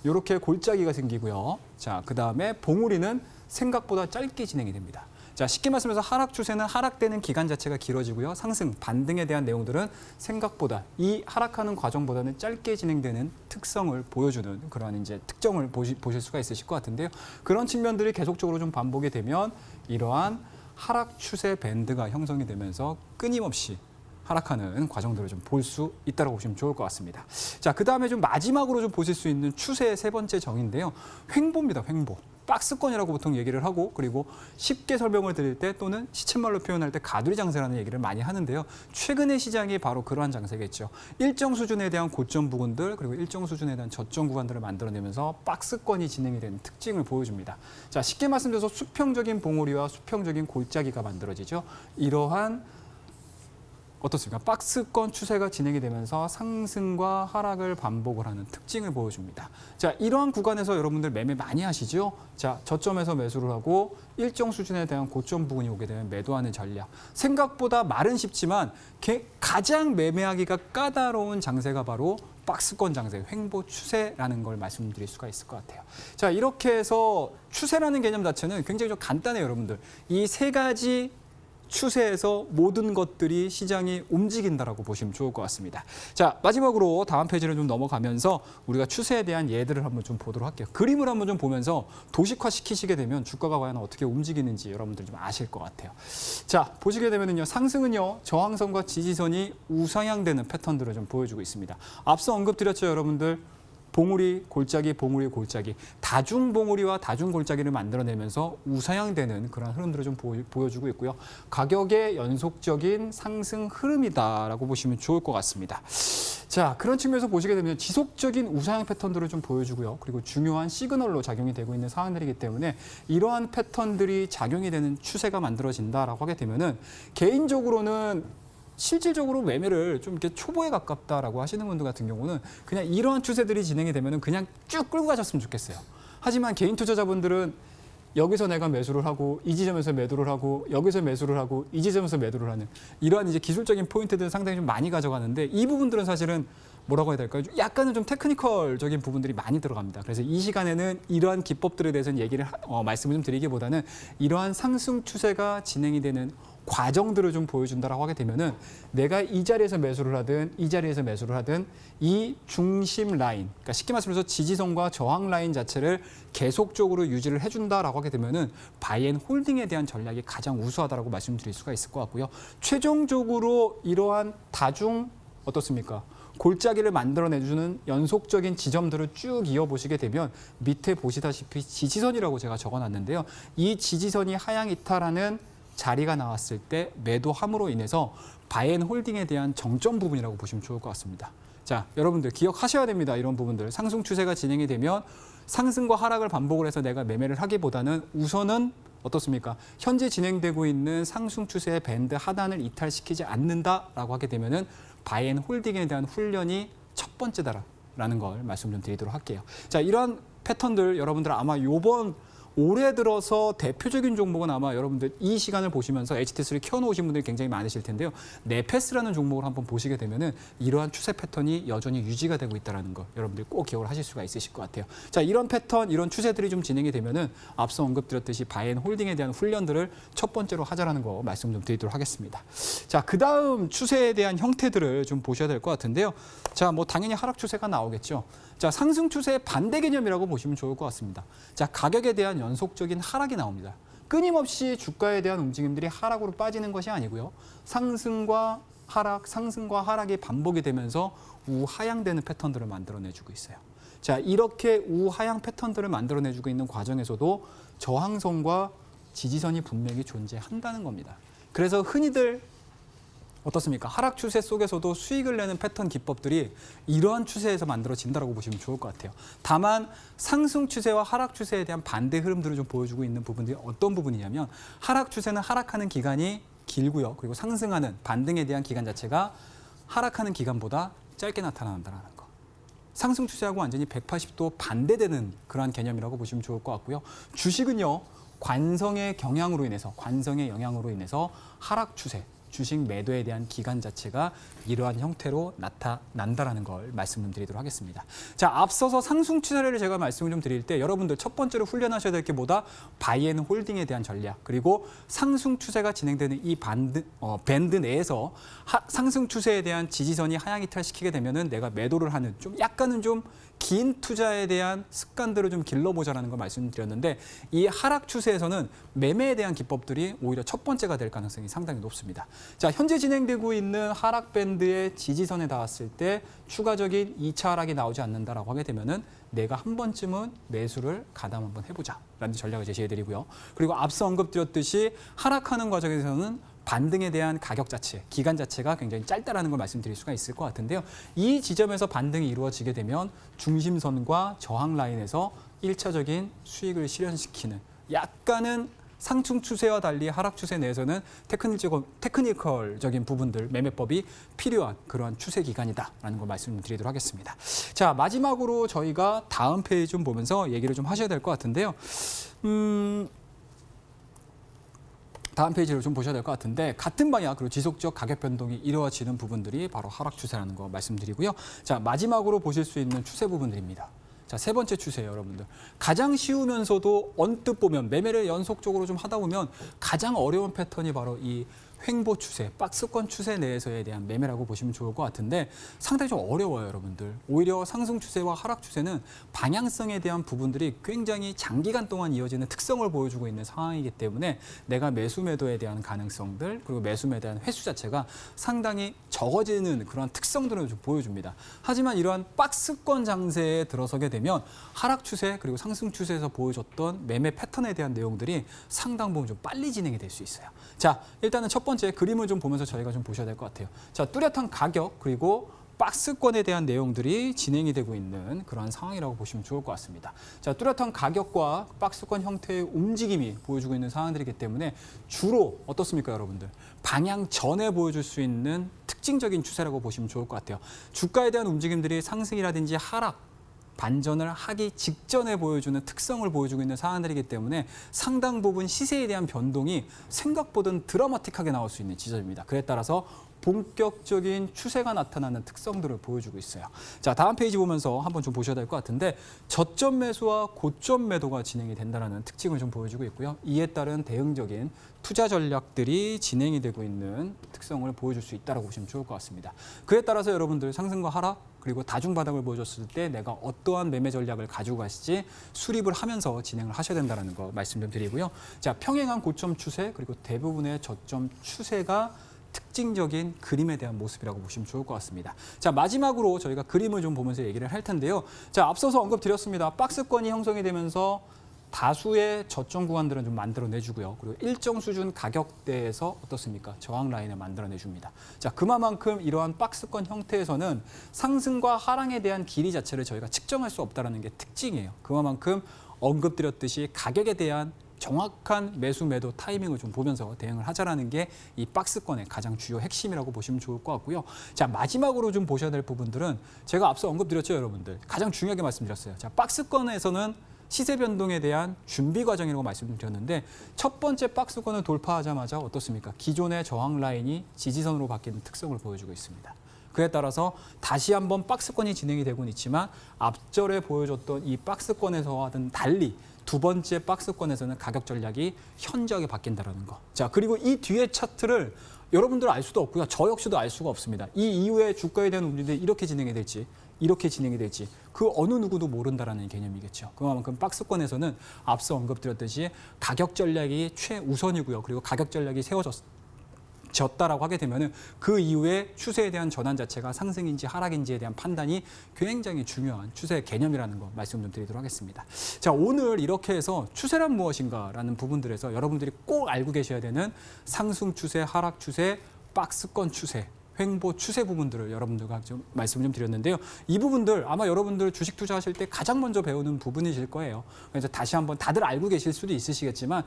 이렇게 골짜기가 생기고요. 자, 그다음에 봉우리는 생각보다 짧게 진행이 됩니다. 자, 쉽게 말씀해서 하락 추세는 하락되는 기간 자체가 길어지고요. 상승, 반등에 대한 내용들은 생각보다 이 하락하는 과정보다는 짧게 진행되는 특성을 보여주는 그런 이제 특정을 보실 수가 있으실 것 같은데요. 그런 측면들이 계속적으로 좀 반복이 되면 이러한 하락 추세 밴드가 형성이 되면서 끊임없이 하락하는 과정들을 좀 볼 수 있다고 보시면 좋을 것 같습니다. 자, 그다음에 좀 마지막으로 좀 보실 수 있는 추세의 세 번째 정의인데요. 횡보입니다. 횡보. 박스권이라고 보통 얘기를 하고 그리고 쉽게 설명을 드릴 때 또는 시쳇말로 표현할 때 가두리 장세라는 얘기를 많이 하는데요. 최근의 시장이 바로 그러한 장세겠죠. 일정 수준에 대한 고점 부근들 그리고 일정 수준에 대한 저점 구간들을 만들어내면서 박스권이 진행이 되는 특징을 보여줍니다. 자, 쉽게 말씀드려서 수평적인 봉우리와 수평적인 골짜기가 만들어지죠. 이러한 어떻습니까? 박스권 추세가 진행이 되면서 상승과 하락을 반복을 하는 특징을 보여줍니다. 자, 이러한 구간에서 여러분들 매매 많이 하시죠? 자, 저점에서 매수를 하고 일정 수준에 대한 고점 부분이 오게 되면 매도하는 전략. 생각보다 말은 쉽지만 가장 매매하기가 까다로운 장세가 바로 박스권 장세, 횡보 추세라는 걸 말씀드릴 수가 있을 것 같아요. 자, 이렇게 해서 추세라는 개념 자체는 굉장히 좀 간단해요, 여러분들. 이 세 가지 추세에서 모든 것들이 시장이 움직인다라고 보시면 좋을 것 같습니다. 자, 마지막으로 다음 페이지를 좀 넘어가면서 우리가 추세에 대한 예들을 한번 좀 보도록 할게요. 그림을 한번 좀 보면서 도식화 시키시게 되면 주가가 과연 어떻게 움직이는지 여러분들 좀 아실 것 같아요. 자, 보시게 되면요. 상승은요. 저항선과 지지선이 우상향되는 패턴들을 좀 보여주고 있습니다. 앞서 언급드렸죠, 여러분들. 봉우리, 골짜기, 봉우리, 골짜기. 다중 봉우리와 다중 골짜기를 만들어내면서 우상향되는 그런 흐름들을 좀 보여주고 있고요. 가격의 연속적인 상승 흐름이다라고 보시면 좋을 것 같습니다. 자, 그런 측면에서 보시게 되면 지속적인 우상향 패턴들을 좀 보여주고요. 그리고 중요한 시그널로 작용이 되고 있는 상황들이기 때문에 이러한 패턴들이 작용이 되는 추세가 만들어진다라고 하게 되면은 개인적으로는 실질적으로 매매를 좀 이렇게 초보에 가깝다라고 하시는 분들 같은 경우는 그냥 이러한 추세들이 진행이 되면은 그냥 쭉 끌고 가셨으면 좋겠어요. 하지만 개인 투자자분들은 여기서 내가 매수를 하고 이 지점에서 매도를 하고 여기서 매수를 하고 이 지점에서 매도를 하는 이러한 이제 기술적인 포인트들은 상당히 좀 많이 가져가는데 이 부분들은 사실은 뭐라고 해야 될까요? 약간은 좀 테크니컬적인 부분들이 많이 들어갑니다. 그래서 이 시간에는 이러한 기법들에 대해서는 말씀을 좀 드리기보다는 이러한 상승 추세가 진행이 되는 과정들을 좀 보여준다라고 하게 되면은 내가 이 자리에서 매수를 하든 이 자리에서 매수를 하든 이 중심 라인, 그러니까 쉽게 말씀해서 지지선과 저항 라인 자체를 계속적으로 유지를 해준다라고 하게 되면은 바이앤홀딩에 대한 전략이 가장 우수하다라고 말씀드릴 수가 있을 것 같고요. 최종적으로 이러한 다중 어떻습니까? 골짜기를 만들어내주는 연속적인 지점들을 쭉 이어보시게 되면 밑에 보시다시피 지지선이라고 제가 적어놨는데요. 이 지지선이 하향 이탈하는 자리가 나왔을 때 매도함으로 인해서 바이앤홀딩에 대한 정점 부분이라고 보시면 좋을 것 같습니다. 자, 여러분들 기억하셔야 됩니다. 이런 부분들. 상승 추세가 진행이 되면 상승과 하락을 반복을 해서 내가 매매를 하기보다는 우선은 어떻습니까? 현재 진행되고 있는 상승 추세의 밴드 하단을 이탈시키지 않는다라고 하게 되면은 바이앤홀딩에 대한 훈련이 첫 번째다라는 걸 말씀 좀 드리도록 할게요. 자, 이러한 패턴들 여러분들 아마 올해 들어서 대표적인 종목은 아마 여러분들 이 시간을 보시면서 HT3 켜놓으신 분들이 굉장히 많으실 텐데요. 네페스라는 종목을 한번 보시게 되면은 이러한 추세 패턴이 여전히 유지가 되고 있다는 거 여러분들 꼭 기억을 하실 수가 있으실 것 같아요. 자, 이런 패턴, 이런 추세들이 좀 진행이 되면은 앞서 언급드렸듯이 바이앤홀딩에 대한 훈련들을 첫 번째로 하자라는 거 말씀 좀 드리도록 하겠습니다. 자, 그다음 추세에 대한 형태들을 좀 보셔야 될 것 같은데요. 자, 뭐 당연히 하락 추세가 나오겠죠. 자, 상승 추세의 반대 개념이라고 보시면 좋을 것 같습니다. 자, 가격에 대한 연속적인 하락이 나옵니다. 끊임없이 주가에 대한 움직임들이 하락으로 빠지는 것이 아니고요. 상승과 하락이 반복이 되면서 우하향되는 패턴들을 만들어내주고 있어요. 자, 이렇게 우하향 패턴들을 만들어내주고 있는 과정에서도 저항선과 지지선이 분명히 존재한다는 겁니다. 그래서 흔히들 어떻습니까? 하락 추세 속에서도 수익을 내는 패턴 기법들이 이러한 추세에서 만들어진다고 보시면 좋을 것 같아요. 다만 상승 추세와 하락 추세에 대한 반대 흐름들을 좀 보여주고 있는 부분들이 어떤 부분이냐면 하락 추세는 하락하는 기간이 길고요. 그리고 상승하는 반등에 대한 기간 자체가 하락하는 기간보다 짧게 나타난다는 거. 상승 추세하고 완전히 180도 반대되는 그러한 개념이라고 보시면 좋을 것 같고요. 주식은요. 관성의 영향으로 인해서 하락 추세, 주식 매도에 대한 기간 자체가 이러한 형태로 나타난다라는 걸 말씀을 드리도록 하겠습니다. 자, 앞서서 상승 추세를 제가 말씀을 좀 드릴 때 여러분들 첫 번째로 훈련하셔야 될 게 뭐다? 바이 앤 홀딩에 대한 전략, 그리고 상승 추세가 진행되는 이 밴드 내에서 상승 추세에 대한 지지선이 하향 이탈시키게 되면은 내가 매도를 하는 좀 약간은 좀 긴 투자에 대한 습관들을 좀 길러보자라는 걸 말씀드렸는데, 이 하락 추세에서는 매매에 대한 기법들이 오히려 첫 번째가 될 가능성이 상당히 높습니다. 자, 현재 진행되고 있는 하락 밴드의 지지선에 닿았을 때 추가적인 2차 하락이 나오지 않는다라고 하게 되면은 내가 한 번쯤은 매수를 가담 한번 해보자라는 전략을 제시해드리고요. 그리고 앞서 언급드렸듯이 하락하는 과정에서는 반등에 대한 가격 자체, 기간 자체가 굉장히 짧다라는 걸 말씀드릴 수가 있을 것 같은데요. 이 지점에서 반등이 이루어지게 되면 중심선과 저항 라인에서 1차적인 수익을 실현시키는, 약간은 상승 추세와 달리 하락 추세 내에서는 테크니컬적인 부분들, 매매법이 필요한 그러한 추세 기간이다라는 걸 말씀드리도록 하겠습니다. 자, 마지막으로 저희가 다음 페이지 좀 보면서 얘기를 좀 하셔야 될 것 같은데요. 다음 페이지를 좀 보셔야 될 것 같은데, 같은 방향 그리고 지속적 가격 변동이 이루어지는 부분들이 바로 하락 추세라는 거 말씀드리고요. 자, 마지막으로 보실 수 있는 추세 부분들입니다. 자, 세 번째 추세예요, 여러분들. 가장 쉬우면서도 언뜻 보면 매매를 연속적으로 좀 하다 보면 가장 어려운 패턴이 바로 이 횡보 추세, 박스권 추세 내에서에 대한 매매라고 보시면 좋을 것 같은데, 상당히 좀 어려워요, 여러분들. 오히려 상승 추세와 하락 추세는 방향성에 대한 부분들이 굉장히 장기간 동안 이어지는 특성을 보여주고 있는 상황이기 때문에 내가 매수 매도에 대한 가능성들, 그리고 매수 매도에 대한 횟수 자체가 상당히 적어지는 그런 특성들을 좀 보여줍니다. 하지만 이러한 박스권 장세에 들어서게 되면 하락 추세 그리고 상승 추세에서 보여줬던 매매 패턴에 대한 내용들이 상당 부분 좀 빨리 진행이 될 수 있어요. 자, 일단은 첫 번째 그림을 좀 보면서 저희가 좀 보셔야 될 것 같아요. 자, 뚜렷한 가격 그리고 박스권에 대한 내용들이 진행이 되고 있는 그런 상황이라고 보시면 좋을 것 같습니다. 자, 뚜렷한 가격과 박스권 형태의 움직임이 보여주고 있는 상황들이기 때문에 주로 어떻습니까, 여러분들? 방향 전에 보여줄 수 있는 특징적인 추세라고 보시면 좋을 것 같아요. 주가에 대한 움직임들이 상승이라든지 하락, 반전을 하기 직전에 보여주는 특성을 보여주고 있는 상황들이기 때문에 상당 부분 시세에 대한 변동이 생각보다는 드라마틱하게 나올 수 있는 지점입니다. 그에 따라서 본격적인 추세가 나타나는 특성들을 보여주고 있어요. 자, 다음 페이지 보면서 한번 좀 보셔야 될 것 같은데, 저점 매수와 고점 매도가 진행이 된다는 특징을 좀 보여주고 있고요. 이에 따른 대응적인 투자 전략들이 진행이 되고 있는 특성을 보여줄 수 있다고 보시면 좋을 것 같습니다. 그에 따라서 여러분들 상승과 하락 그리고 다중바닥을 보여줬을 때 내가 어떠한 매매 전략을 가지고 가실지 수립을 하면서 진행을 하셔야 된다는 거 말씀 좀 드리고요. 자, 평행한 고점 추세 그리고 대부분의 저점 추세가 특징적인 그림에 대한 모습이라고 보시면 좋을 것 같습니다. 자, 마지막으로 저희가 그림을 좀 보면서 얘기를 할 텐데요. 자, 앞서서 언급드렸습니다. 박스권이 형성이 되면서 다수의 저점 구간들은 좀 만들어내주고요. 그리고 일정 수준 가격대에서 어떻습니까? 저항 라인을 만들어내줍니다. 자, 그만큼 이러한 박스권 형태에서는 상승과 하락에 대한 길이 자체를 저희가 측정할 수 없다는 게 특징이에요. 그만큼 언급드렸듯이 가격에 대한 정확한 매수 매도 타이밍을 좀 보면서 대응을 하자라는 게 이 박스권의 가장 주요 핵심이라고 보시면 좋을 것 같고요. 자, 마지막으로 좀 보셔야 될 부분들은 제가 앞서 언급드렸죠, 여러분들. 가장 중요하게 말씀드렸어요. 자, 박스권에서는 시세 변동에 대한 준비 과정이라고 말씀드렸는데, 첫 번째 박스권을 돌파하자마자 어떻습니까? 기존의 저항 라인이 지지선으로 바뀌는 특성을 보여주고 있습니다. 그에 따라서 다시 한번 박스권이 진행이 되고는 있지만 앞절에 보여줬던 이 박스권에서와는 달리 두 번째 박스권에서는 가격 전략이 현저하게 바뀐다는 거. 자, 그리고 이 뒤의 차트를 여러분들 알 수도 없고요. 저 역시도 알 수가 없습니다. 이 이후에 주가에 대한 움직임들이 이렇게 진행이 될지, 이렇게 진행이 될지 그 어느 누구도 모른다라는 개념이겠죠. 그만큼 박스권에서는 앞서 언급드렸듯이 가격 전략이 최우선이고요. 그리고 가격 전략이 세워졌다라고 하게 되면은 그 이후에 추세에 대한 전환 자체가 상승인지 하락인지에 대한 판단이 굉장히 중요한 추세의 개념이라는 거 말씀 좀 드리도록 하겠습니다. 자, 오늘 이렇게 해서 추세란 무엇인가라는 부분들에서 여러분들이 꼭 알고 계셔야 되는 상승 추세, 하락 추세, 박스권 추세, 횡보 추세 부분들을 여러분들과 좀 말씀을 좀 드렸는데요. 이 부분들 아마 여러분들 주식 투자하실 때 가장 먼저 배우는 부분이실 거예요. 그래서 다시 한번 다들 알고 계실 수도 있으시겠지만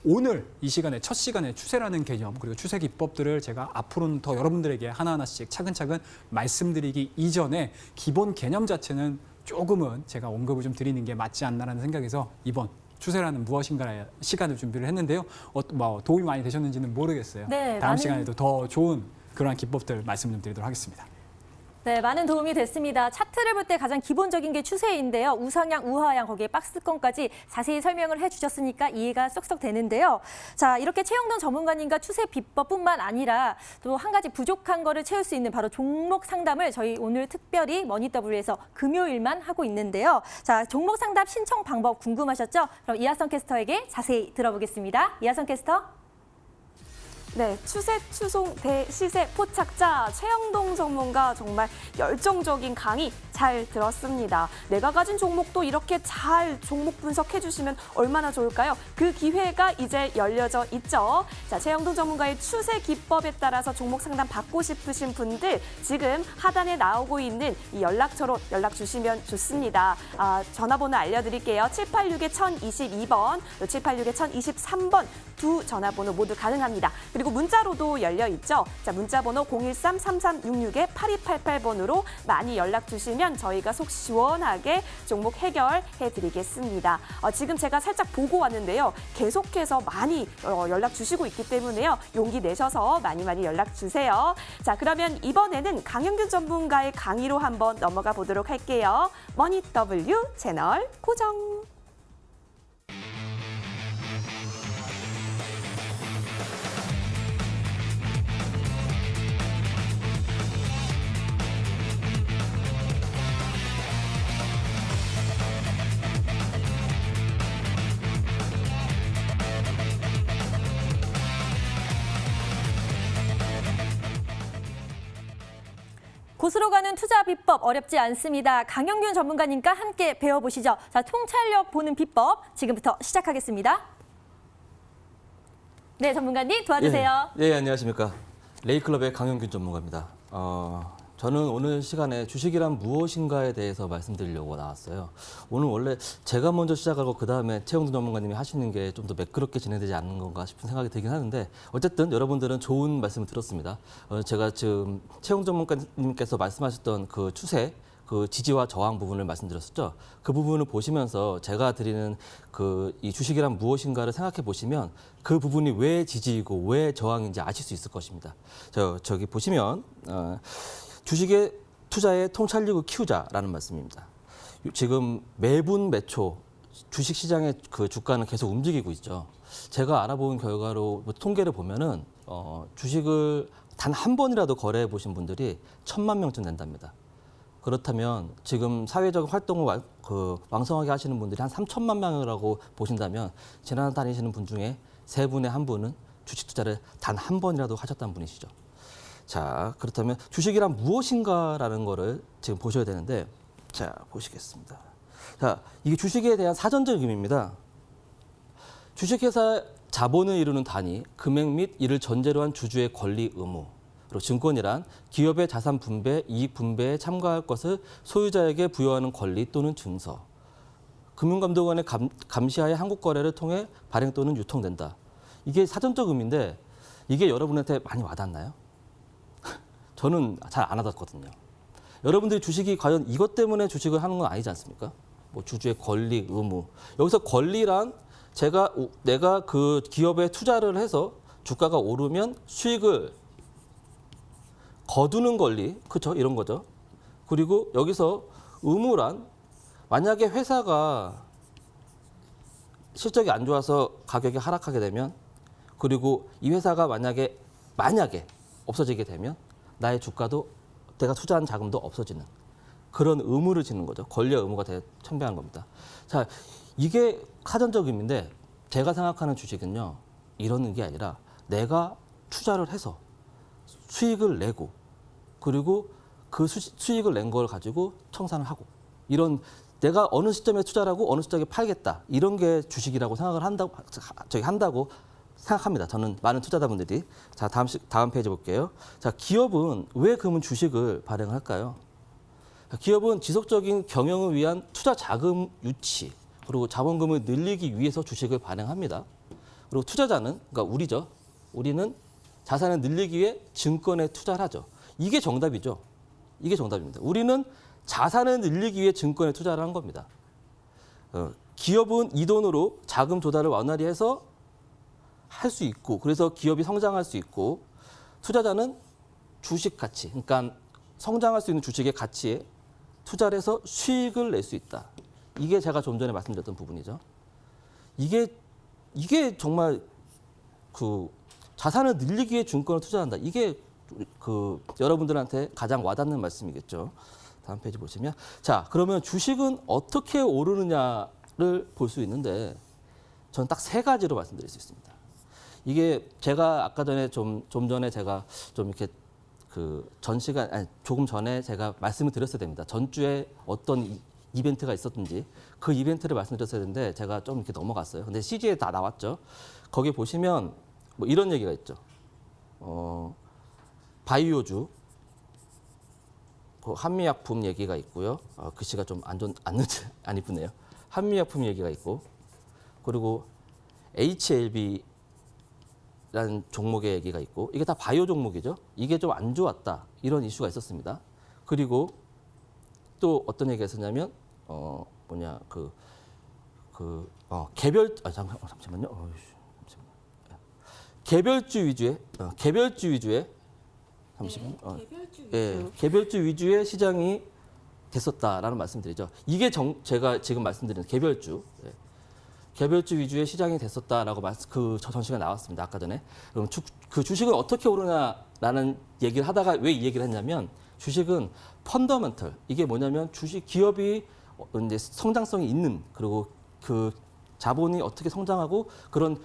오늘 이 시간에 첫 시간에 추세라는 개념 그리고 추세 기법들을 제가 앞으로는 더 여러분들에게 하나하나씩 차근차근 말씀드리기 이전에 기본 개념 자체는 조금은 제가 언급을 좀 드리는 게 맞지 않나라는 생각에서 이번 추세라는 무엇인가의 시간을 준비를 했는데요. 뭐 도움이 많이 되셨는지는 모르겠어요. 네, 다음 많은- 시간에도 더 좋은 그러한 기법들 말씀 좀 드리도록 하겠습니다. 네, 많은 도움이 됐습니다. 차트를 볼 때 가장 기본적인 게 추세인데요. 우상향, 우하향, 거기에 박스권까지 자세히 설명을 해주셨으니까 이해가 쏙쏙 되는데요. 자, 이렇게 최영돈 전문가님과 추세 비법뿐만 아니라 또 한 가지 부족한 거를 채울 수 있는 바로 종목 상담을 저희 오늘 특별히 머니더블유에서 금요일만 하고 있는데요. 자, 종목 상담 신청 방법 궁금하셨죠? 그럼 이하성 캐스터에게 자세히 들어보겠습니다. 이하성 캐스터. 네, 추세 추송 대시세 포착자 최영동 전문가 정말 열정적인 강의 잘 들었습니다. 내가 가진 종목도 이렇게 잘 종목 분석해 주시면 얼마나 좋을까요? 그 기회가 이제 열려져 있죠. 자, 최영동 전문가의 추세 기법에 따라서 종목 상담 받고 싶으신 분들 지금 하단에 나오고 있는 이 연락처로 연락 주시면 좋습니다. 전화번호 알려드릴게요. 786-1022번, 786-1023번 두 전화번호 모두 가능합니다. 그리고 문자로도 열려 있죠. 자, 문자번호 013-3366-8288번으로 많이 연락 주시면 저희가 속 시원하게 종목 해결해 드리겠습니다. 지금 제가 살짝 보고 왔는데요. 계속해서 많이 연락 주시고 있기 때문에요. 용기 내셔서 많이 연락 주세요. 자, 그러면 이번에는 강영균 전문가의 강의로 한번 넘어가 보도록 할게요. 머니W 채널 고정. 곳으로 가는 투자 비법 어렵지 않습니다. 강영균 전문가님과 함께 배워보시죠. 자, 통찰력 보는 비법 지금부터 시작하겠습니다. 네, 전문가님 도와주세요. 예, 안녕하십니까. 레이클럽의 강영균 전문가입니다. 저는 오늘 시간에 주식이란 무엇인가에 대해서 말씀드리려고 나왔어요. 오늘 원래 제가 먼저 시작하고 그다음에 최영돈 전문가님이 하시는 게 좀 더 매끄럽게 진행되지 않는 건가 싶은 생각이 들긴 하는데 어쨌든 여러분들은 좋은 말씀을 들었습니다. 제가 지금 최영돈 전문가님께서 말씀하셨던 그 추세, 그 지지와 저항 부분을 말씀드렸었죠. 그 부분을 보시면서 제가 드리는 이 주식이란 무엇인가를 생각해 보시면 그 부분이 왜 지지이고 왜 저항인지 아실 수 있을 것입니다. 저기 보시면 주식의 투자의 통찰력을 키우자라는 말씀입니다. 지금 매분 매초 주식 시장의 그 주가는 계속 움직이고 있죠. 제가 알아본 결과로 통계를 보면은 주식을 단 한 번이라도 거래해 보신 분들이 1,000만 명쯤 된답니다. 그렇다면 지금 사회적 활동을 왕성하게 하시는 분들이 한 3천만 명이라고 보신다면 지난 다니시는 분 중에 3분의 1분은 주식 투자를 단 한 번이라도 하셨다는 분이시죠. 자, 그렇다면 주식이란 무엇인가라는 거를 지금 보셔야 되는데, 자, 보시겠습니다. 자, 이게 주식에 대한 사전적 의미입니다. 주식회사 자본을 이루는 단위, 금액 및 이를 전제로 한 주주의 권리 의무. 그리고 증권이란 기업의 자산 분배, 이익 분배에 참가할 것을 소유자에게 부여하는 권리 또는 증서. 금융감독원의 감시하에 한국 거래를 통해 발행 또는 유통된다. 이게 사전적 의미인데 이게 여러분한테 많이 와닿나요? 저는 잘 안 와닿거든요. 여러분들이 주식이 과연 이것 때문에 주식을 하는 건 아니지 않습니까? 뭐 주주의 권리, 의무. 여기서 권리란 내가 그 기업에 투자를 해서 주가가 오르면 수익을 거두는 권리, 그렇죠? 이런 거죠. 그리고 여기서 의무란 만약에 회사가 실적이 안 좋아서 가격이 하락하게 되면 그리고 이 회사가 만약에 없어지게 되면 나의 주가도 내가 투자한 자금도 없어지는 그런 의무를 지는 거죠. 권리와 의무가 첨예한 겁니다. 자, 이게 사전적 의미인데 제가 생각하는 주식은요. 이런 게 아니라 내가 투자를 해서 수익을 내고 그리고 그 수익을 낸 걸 가지고 청산을 하고 이런 내가 어느 시점에 투자를 하고 어느 시점에 팔겠다 이런 게 주식이라고 생각을 한다고 생각합니다. 저는 많은 투자자분들이. 자, 다음 페이지 볼게요. 자, 기업은 왜 그러면 주식을 발행할까요? 기업은 지속적인 경영을 위한 투자 자금 유치 그리고 자본금을 늘리기 위해서 주식을 발행합니다. 그리고 투자자는 그러니까 우리죠. 우리는 자산을 늘리기 위해 증권에 투자를 하죠. 이게 정답이죠. 이게 정답입니다. 우리는 자산을 늘리기 위해 증권에 투자를 한 겁니다. 기업은 이 돈으로 자금 조달을 원활히 해서 할 수 있고 그래서 기업이 성장할 수 있고 투자자는 주식 가치, 그러니까 성장할 수 있는 주식의 가치에 투자를 해서 수익을 낼 수 있다. 이게 제가 좀 전에 말씀드렸던 부분이죠. 이게 정말 그 자산을 늘리기 위해 증권을 투자한다. 이게 그 여러분들한테 가장 와닿는 말씀이겠죠. 다음 페이지 보시면 자 그러면 주식은 어떻게 오르느냐를 볼 수 있는데 저는 딱 세 가지로 말씀드릴 수 있습니다. 이게 제가 아까 전에 좀 전에 제가 좀 이렇게 그 조금 전에 제가 말씀을 드렸어야 됩니다. 전주에 어떤 이벤트가 있었든지 그 이벤트를 말씀드렸어야 되는데 제가 좀 이렇게 넘어갔어요. 근데 CG에 다 나왔죠. 거기 보시면 뭐 이런 얘기가 있죠. 바이오주, 그 한미약품 얘기가 있고요. 글씨가 좀 안 이쁘네요. 한미약품 얘기가 있고 그리고 HLB라는 종목의 얘기가 있고 이게 다 바이오 종목이죠. 이게 좀 안 좋았다 이런 이슈가 있었습니다. 그리고 또 어떤 얘기가 있었냐면 잠시만요. 개별주 위주의 개별주 위주의 시장이 됐었다라는 말씀드리죠. 이게 제가 지금 말씀드리는 개별주 위주의 시장이 됐었다라고 그 전시가 나왔습니다. 아까 전에. 그럼 그 주식은 어떻게 오르냐라는 얘기를 하다가 왜 이 얘기를 했냐면 주식은 펀더멘털 이게 뭐냐면 주식 기업이 이제 성장성이 있는 그리고 그 자본이 어떻게 성장하고 그런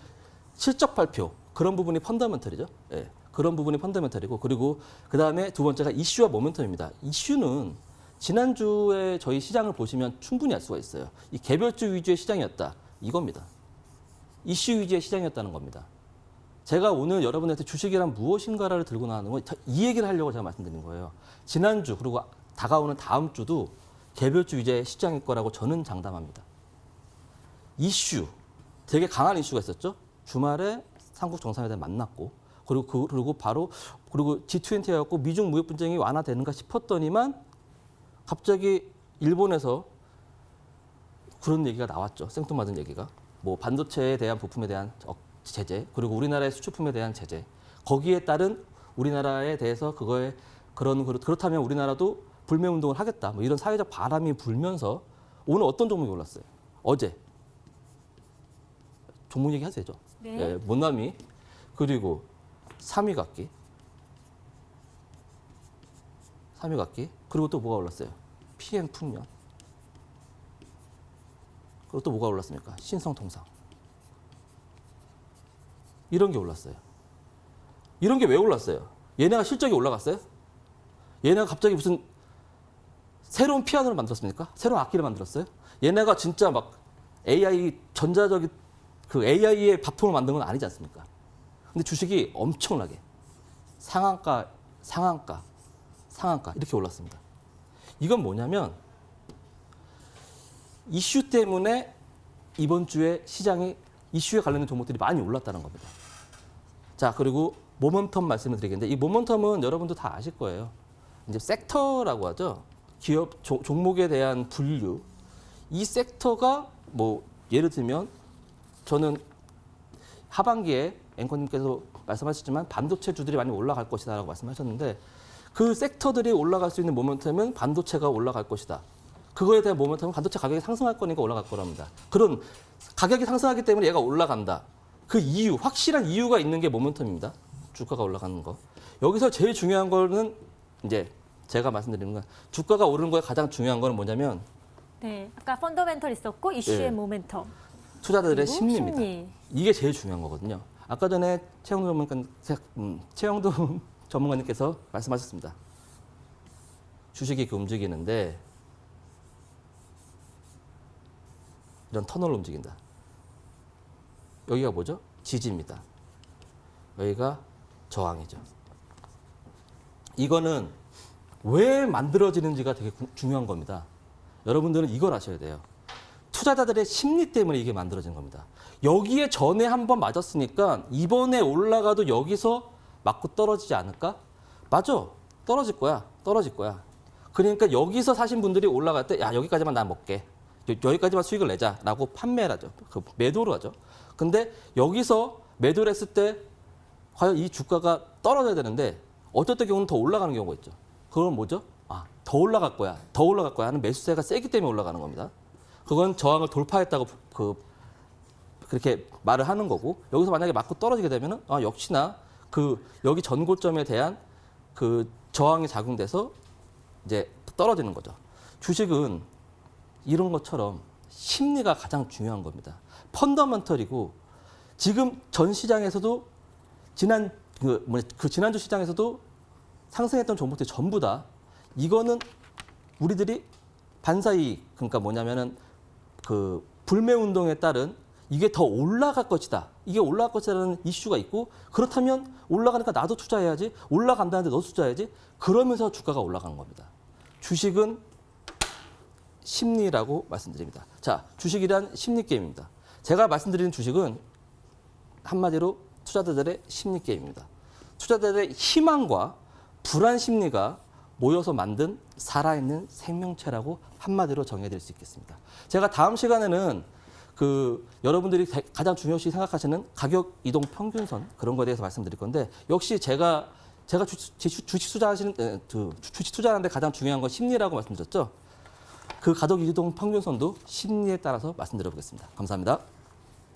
실적 발표 그런 부분이 펀더멘털이죠. 예. 그런 부분이 펀더멘털이고 그리고 그다음에 두 번째가 이슈와 모멘텀입니다. 이슈는 지난주에 저희 시장을 보시면 충분히 알 수가 있어요. 이 개별주 위주의 시장이었다. 이겁니다. 이슈 위주의 시장이었다는 겁니다. 제가 오늘 여러분한테 주식이란 무엇인가를 들고 나가는 건 이 얘기를 하려고 제가 말씀드린 거예요. 지난주 그리고 다가오는 다음 주도 개별주 위주의 시장일 거라고 저는 장담합니다. 이슈, 되게 강한 이슈가 있었죠. 주말에 삼국 정상회담 만났고 그리고 바로 G20 해갖고 미중 무역 분쟁이 완화되는가 싶었더니만 갑자기 일본에서 그런 얘기가 나왔죠. 생뚱맞은 얘기가. 뭐 반도체에 대한 부품에 대한 제재, 그리고 우리나라의 수출품에 대한 제재. 거기에 따른 우리나라에 대해서 그렇다면 우리나라도 불매 운동을 하겠다. 뭐 이런 사회적 바람이 불면서 오늘 어떤 종목이 올랐어요? 어제. 종목 얘기 하세요. 네. 예, 모나미 그리고 삼위각기 그리고 또 뭐가 올랐어요? PN풍년 그리고 또 뭐가 올랐습니까? 신성통상 이런 게 올랐어요. 이런 게 왜 올랐어요? 얘네가 실적이 올라갔어요? 얘네가 갑자기 무슨 새로운 피아노를 만들었습니까? 새로운 악기를 만들었어요? 얘네가 진짜 막 AI 전자적인 그 AI의 바통을 만든 건 아니지 않습니까? 근데 주식이 엄청나게 상한가 이렇게 올랐습니다. 이건 뭐냐면 이슈 때문에 이번 주에 시장이 이슈에 관련된 종목들이 많이 올랐다는 겁니다. 자, 그리고 모멘텀 말씀을 드리겠는데 이 모멘텀은 여러분도 다 아실 거예요. 이제 섹터라고 하죠. 기업 종목에 대한 분류. 이 섹터가 뭐 예를 들면 저는 하반기에 앵커님께서 말씀하셨지만 반도체주들이 많이 올라갈 것이다라고 말씀하셨는데 그 섹터들이 올라갈 수 있는 모멘텀은 반도체가 올라갈 것이다. 그거에 대한 모멘텀은 반도체 가격이 상승할 거니까 올라갈 거랍니다. 그런 가격이 상승하기 때문에 얘가 올라간다. 그 이유, 확실한 이유가 있는 게 모멘텀입니다. 주가가 올라가는 거. 여기서 제일 중요한 거는 이제 제가 말씀드리는 건 주가가 오르는 거에 가장 중요한 거는 뭐냐면 네, 아까 펀더멘털 있었고 이슈의 예. 모멘텀. 투자자들의 그리고 심리입니다. 심리. 이게 제일 중요한 거거든요. 아까 전에 최영도 전문가님께서 말씀하셨습니다. 주식이 이렇게 움직이는데 이런 터널로 움직인다. 여기가 뭐죠? 지지입니다. 여기가 저항이죠. 이거는 왜 만들어지는지가 되게 중요한 겁니다. 여러분들은 이걸 아셔야 돼요. 투자자들의 심리 때문에 이게 만들어진 겁니다. 여기에 전에 한번 맞았으니까 이번에 올라가도 여기서 맞고 떨어지지 않을까? 맞아. 떨어질 거야. 그러니까 여기서 사신 분들이 올라갈 때 야, 여기까지만 난 먹게. 여기까지만 수익을 내자라고 판매를 하죠. 그 매도를 하죠. 근데 여기서 매도를 했을 때 과연 이 주가가 떨어져야 되는데 어떨 때 경우는 더 올라가는 경우가 있죠. 그건 뭐죠? 아, 더 올라갈 거야. 더 올라갈 거야 하는 매수세가 세기 때문에 올라가는 겁니다. 그건 저항을 돌파했다고 그렇게 말을 하는 거고 여기서 만약에 맞고 떨어지게 되면은 역시나 여기 전고점에 대한 그 저항이 작용돼서 이제 떨어지는 거죠. 주식은 이런 것처럼 심리가 가장 중요한 겁니다. 펀더멘털이고 지금 전 시장에서도 지난주 시장에서도 상승했던 종목들이 전부 다 이거는 우리들이 반사이익 그러니까 뭐냐면은 그 불매 운동에 따른 이게 더 올라갈 것이다. 이게 올라갈 것이라는 이슈가 있고 그렇다면 올라가니까 나도 투자해야지. 올라간다는데 너도 투자해야지. 그러면서 주가가 올라가는 겁니다. 주식은 심리라고 말씀드립니다. 자, 주식이란 심리 게임입니다. 제가 말씀드리는 주식은 한마디로 투자자들의 심리 게임입니다. 투자자들의 희망과 불안 심리가 모여서 만든 살아있는 생명체라고 한마디로 정의해드릴 수 있겠습니다. 제가 다음 시간에는 여러분들이 가장 중요시 생각하시는 가격 이동 평균선 그런 거에 대해서 말씀드릴 건데 역시 제가 주식 투자하는데 가장 중요한 건 심리라고 말씀드렸죠. 그 가격 이동 평균선도 심리에 따라서 말씀드려보겠습니다. 감사합니다.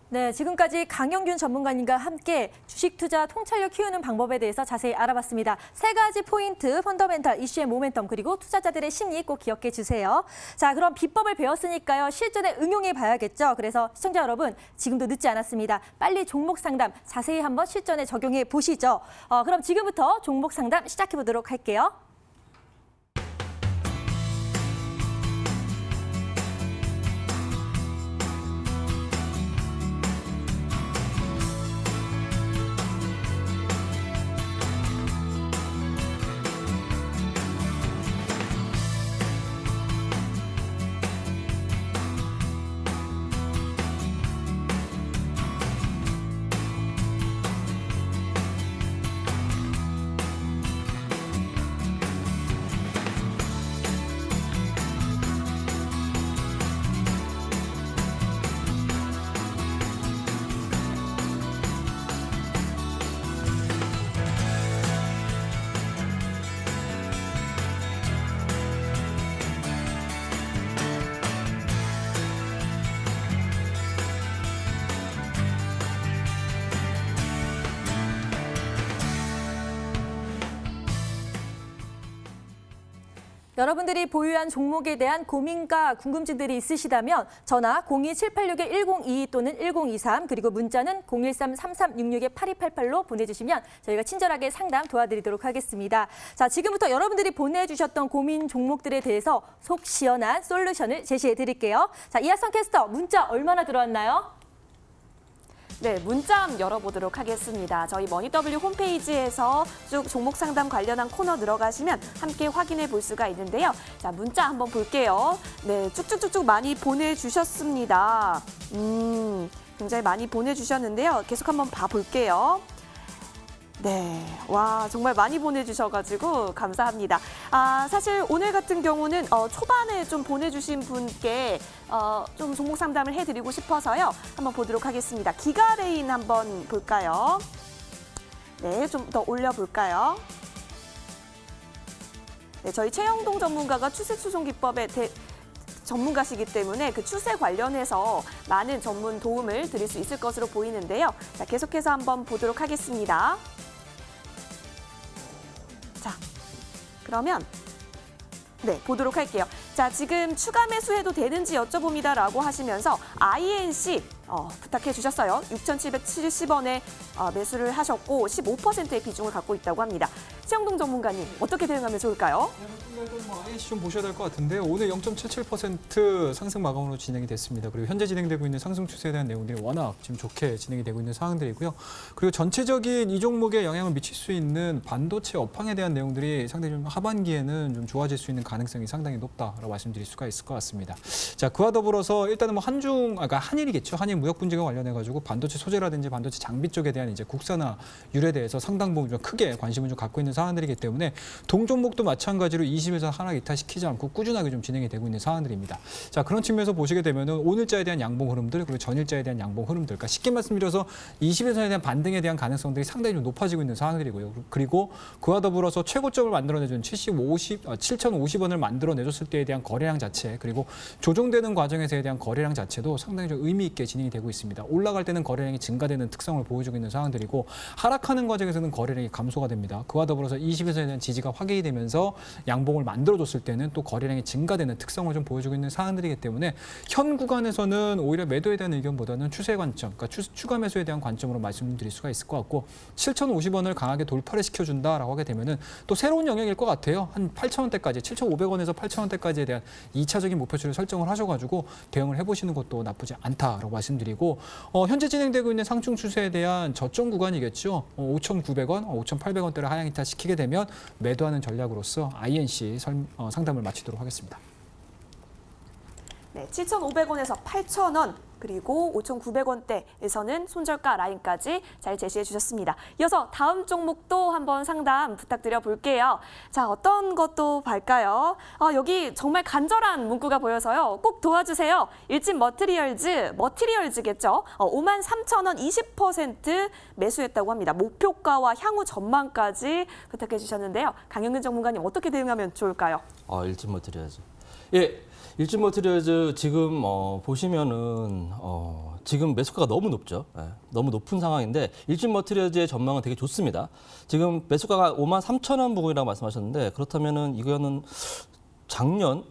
네, 지금까지 강영균 전문가님과 함께 주식 투자 통찰력 키우는 방법에 대해서 자세히 알아봤습니다. 3가지 포인트, 펀더멘탈, 이슈의 모멘텀, 그리고 투자자들의 심리 꼭 기억해 주세요. 자, 그럼 비법을 배웠으니까요. 실전에 응용해 봐야겠죠. 그래서 시청자 여러분, 지금도 늦지 않았습니다. 빨리 종목 상담 자세히 한번 실전에 적용해 보시죠. 그럼 지금부터 종목 상담 시작해 보도록 할게요. 여러분들이 보유한 종목에 대한 고민과 궁금증들이 있으시다면 전화 02786-1022 또는 1023 그리고 문자는 013-3366-8288로 보내주시면 저희가 친절하게 상담 도와드리도록 하겠습니다. 자, 지금부터 여러분들이 보내주셨던 고민 종목들에 대해서 속 시원한 솔루션을 제시해 드릴게요. 자, 이하성 캐스터 문자 얼마나 들어왔나요? 네, 문자 열어보도록 하겠습니다. 저희 머니W 홈페이지에서 쭉 종목 상담 관련한 코너 들어가시면 함께 확인해 볼 수가 있는데요. 자, 문자 한번 볼게요. 네, 쭉쭉쭉쭉 많이 보내주셨습니다. 굉장히 많이 보내주셨는데요. 계속 한번 봐볼게요. 네, 와 정말 많이 보내주셔가지고 감사합니다. 사실 오늘 같은 경우는 초반에 좀 보내주신 분께 좀 종목 상담을 해드리고 싶어서요. 한번 보도록 하겠습니다. 기가레인 한번 볼까요? 네, 좀 더 올려볼까요? 네, 저희 최영동 전문가가 추세 추종 기법의 전문가시기 때문에 그 추세 관련해서 많은 전문 도움을 드릴 수 있을 것으로 보이는데요. 자, 계속해서 한번 보도록 하겠습니다. 자, 그러면 네, 보도록 할게요. 자, 지금 추가 매수해도 되는지 여쭤봅니다라고 하시면서 INC 부탁해 주셨어요. 6,770원에 매수를 하셨고 15%의 비중을 갖고 있다고 합니다. 최영동 전문가님, 어떻게 대응하면 좋을까요? INC 좀 보셔야 될 것 같은데요. 오늘 0.77% 상승 마감으로 진행이 됐습니다. 그리고 현재 진행되고 있는 상승 추세에 대한 내용들이 워낙 지금 좋게 진행이 되고 있는 상황들이고요. 그리고 전체적인 이 종목에 영향을 미칠 수 있는 반도체 업황에 대한 내용들이 상당히 좀 하반기에는 좀 좋아질 수 있는 가능성이 상당히 높다라고 말씀드릴 수가 있을 것 같습니다. 자, 그와 더불어서 일단은 뭐 한일이겠죠. 한일 무역 분쟁과 관련해가지고 반도체 소재라든지 반도체 장비 쪽에 대한 이제 국산화 율에 대해서 상당 부분 좀 크게 관심을 좀 갖고 있는 사안들이기 때문에 동종목도 마찬가지로 20에서 하락 이탈시키지 않고 꾸준하게 좀 진행이 되고 있는 사안들입니다. 자, 그런 측면에서 보시게 되면은 오늘자에 대한 양봉 흐름들 그리고 전일자에 대한 양봉 흐름들, 그러니까 쉽게 말씀드려서 20일선에 대한 반등에 대한 가능성들이 상당히 좀 높아지고 있는 상황들이고요. 그리고 그와 더불어서 최고점을 만들어내준 7,050원을 만들어내줬을 때에 대한 거래량 자체, 그리고 조정되는 과정에서에 대한 거래량 자체도 상당히 좀 의미 있게 진행이 되고 있습니다. 올라갈 때는 거래량이 증가되는 특성을 보여주고 있는 상황들이고 하락하는 과정에서는 거래량이 감소가 됩니다. 그와 더불어서 20일선에 대한 지지가 확인이 되면서 양봉을 만들어줬을 때는 또 거래량이 증가되는 특성을 좀 보여주고 있는 상황들이기 때문에 현 구간에서는 오히려 매도에 대한 의견보다는 추세 관점, 그러니까 추가 매수에 대한 관점으로 말씀드릴 수가 있을 것 같고 7,050원을 강하게 돌파를 시켜준다라고 하게 되면은 또 새로운 영역일 것 같아요. 한 8,000원대까지, 7,500원에서 8,000원대까지에 대한 2차적인 목표치를 설정을 하셔가지고 대응을 해보시는 것도 나쁘지 않다라고 말씀드리고 현재 진행되고 있는 상승 추세에 대한 저점 구간이겠죠. 5,900원, 5,800원대를 하향 이탈시키게 되면 매도하는 전략으로서 INC 상담을 마치도록 하겠습니다. 네, 7,500원에서 8,000원 그리고 5,900원대에서는 손절가 라인까지 잘 제시해 주셨습니다. 이어서 다음 종목도 한번 상담 부탁드려 볼게요. 자, 어떤 것도 볼까요? 여기 정말 간절한 문구가 보여서요. 꼭 도와주세요. 일진 머티리얼즈겠죠? 53,000원 20% 매수했다고 합니다. 목표가와 향후 전망까지 부탁해 주셨는데요. 강영근 전문가님 어떻게 대응하면 좋을까요? 일진 머티리얼즈. 예. 일진 머티리얼즈 지금 보시면은 지금 매수가가 너무 높죠. 예, 너무 높은 상황인데 일진 머티리얼즈의 전망은 되게 좋습니다. 지금 매수가가 53,000원 부근이라고 말씀하셨는데 그렇다면은 이거는 작년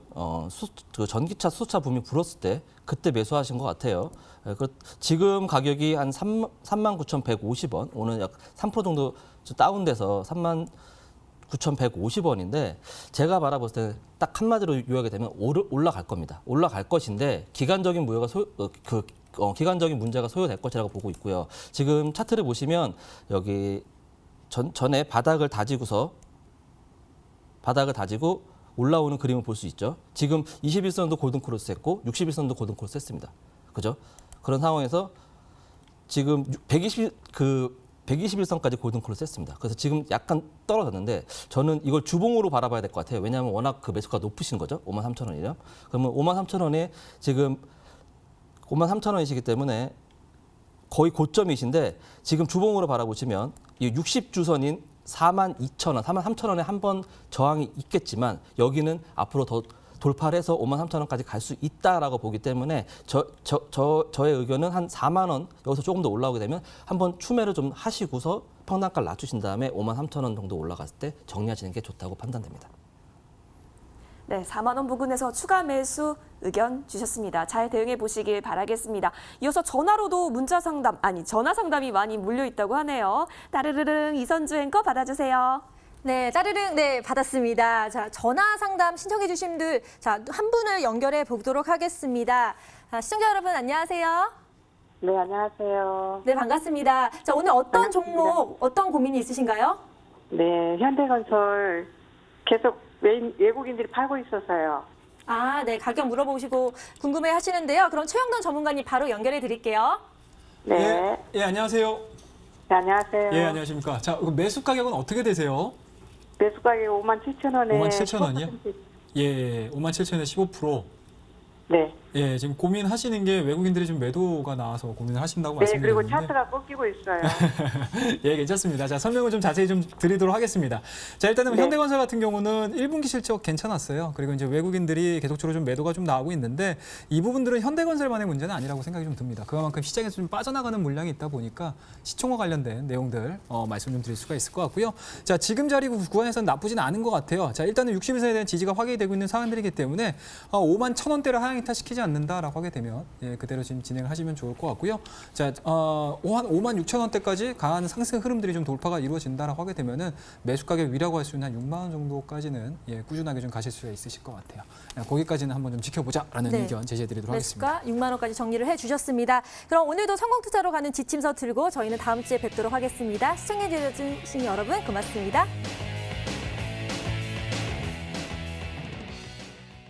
그 전기차 수소차 붐이 불었을 때 그때 매수하신 것 같아요. 예, 지금 가격이 한 39,150원, 오늘 약 3% 정도 다운돼서 39,150원인데 제가 바라볼 때 딱 한마디로 요약이 되면 올라갈 겁니다. 올라갈 것인데 기간적인 기간적인 문제가 소요될 것이라고 보고 있고요. 지금 차트를 보시면 여기 전에 바닥을 다지고 올라오는 그림을 볼 수 있죠. 지금 21선도 골든 크로스 했고 61선도 골든 크로스 했습니다. 그죠? 그런 상황에서 지금 121선까지 골든 크로스 했습니다. 그래서 지금 약간 떨어졌는데 저는 이걸 주봉으로 바라봐야 될 것 같아요. 왜냐하면 워낙 그 매수가 높으신 거죠. 53,000원이요. 그러면 53,000원에 지금 53,000원이시기 때문에 거의 고점이신데 지금 주봉으로 바라보시면 이 60주선인 42,000원, 43,000원에 한 번 저항이 있겠지만 여기는 앞으로 더 돌파를 해서 53,000원까지 갈 수 있다라고 보기 때문에 저의 의견은 한 4만 원 여기서 조금 더 올라오게 되면 한번 추매를 좀 하시고서 평단가를 낮추신 다음에 53,000원 정도 올라갔을 때 정리하시는 게 좋다고 판단됩니다. 네, 4만 원 부근에서 추가 매수 의견 주셨습니다. 잘 대응해 보시길 바라겠습니다. 이어서 전화로도 전화 상담이 많이 몰려 있다고 하네요. 따르르릉 이선주 앵커 받아주세요. 네, 따르릉, 네, 받았습니다. 자, 전화 상담 신청해 주신 분들, 자, 한 분을 연결해 보도록 하겠습니다. 자, 시청자 여러분, 안녕하세요. 네, 안녕하세요. 네, 반갑습니다. 자, 오늘 어떤 종목, 어떤 고민이 있으신가요? 네, 현대건설 계속 외국인들이 팔고 있어서요. 아, 네, 가격 물어보시고 궁금해 하시는데요. 그럼 최영돈 전문가님 바로 연결해 드릴게요. 네. 예, 안녕하세요. 네, 안녕하세요. 예, 안녕하십니까. 자, 매수 가격은 어떻게 되세요? 매수 가격이 57,000원에 57,000원이요? 예, 57,000원에 15%. 네. 예, 지금 고민하시는 게 외국인들이 좀 매도가 나와서 고민을 하신다고 네, 그리고 말씀드렸는데. 차트가 꺾이고 있어요. 예, 괜찮습니다. 자, 설명을 좀 자세히 좀 드리도록 하겠습니다. 자, 일단은 네. 현대건설 같은 경우는 1분기 실적 괜찮았어요. 그리고 이제 외국인들이 계속적으로 좀 매도가 좀 나오고 있는데 이 부분들은 현대건설만의 문제는 아니라고 생각이 좀 듭니다. 그만큼 시장에서 좀 빠져나가는 물량이 있다 보니까 시총과 관련된 내용들 말씀 좀 드릴 수가 있을 것 같고요. 자, 지금 자리 구간에서는 나쁘지는 않은 것 같아요. 자, 일단은 60일선에 대한 지지가 확인이 되고 있는 상황들이기 때문에 51,000원대를 하향 이탈시키지 않는다라고 하게 되면 그대로 지금 진행을 하시면 좋을 것 같고요. 자, 56,000원대까지 강한 상승 흐름들이 좀 돌파가 이루어진다라고 하게 되면은 매수 가격 위라고 할 수 있는 한 6만 원 정도까지는 꾸준하게 좀 가실 수가 있으실 것 같아요. 거기까지는 한번 좀 지켜보자라는 네. 의견 제시해드리도록 하겠습니다. 매수가 6만 원까지 정리를 해주셨습니다. 그럼 오늘도 성공 투자로 가는 지침서 들고 저희는 다음 주에 뵙도록 하겠습니다. 시청해주신 여러분 고맙습니다.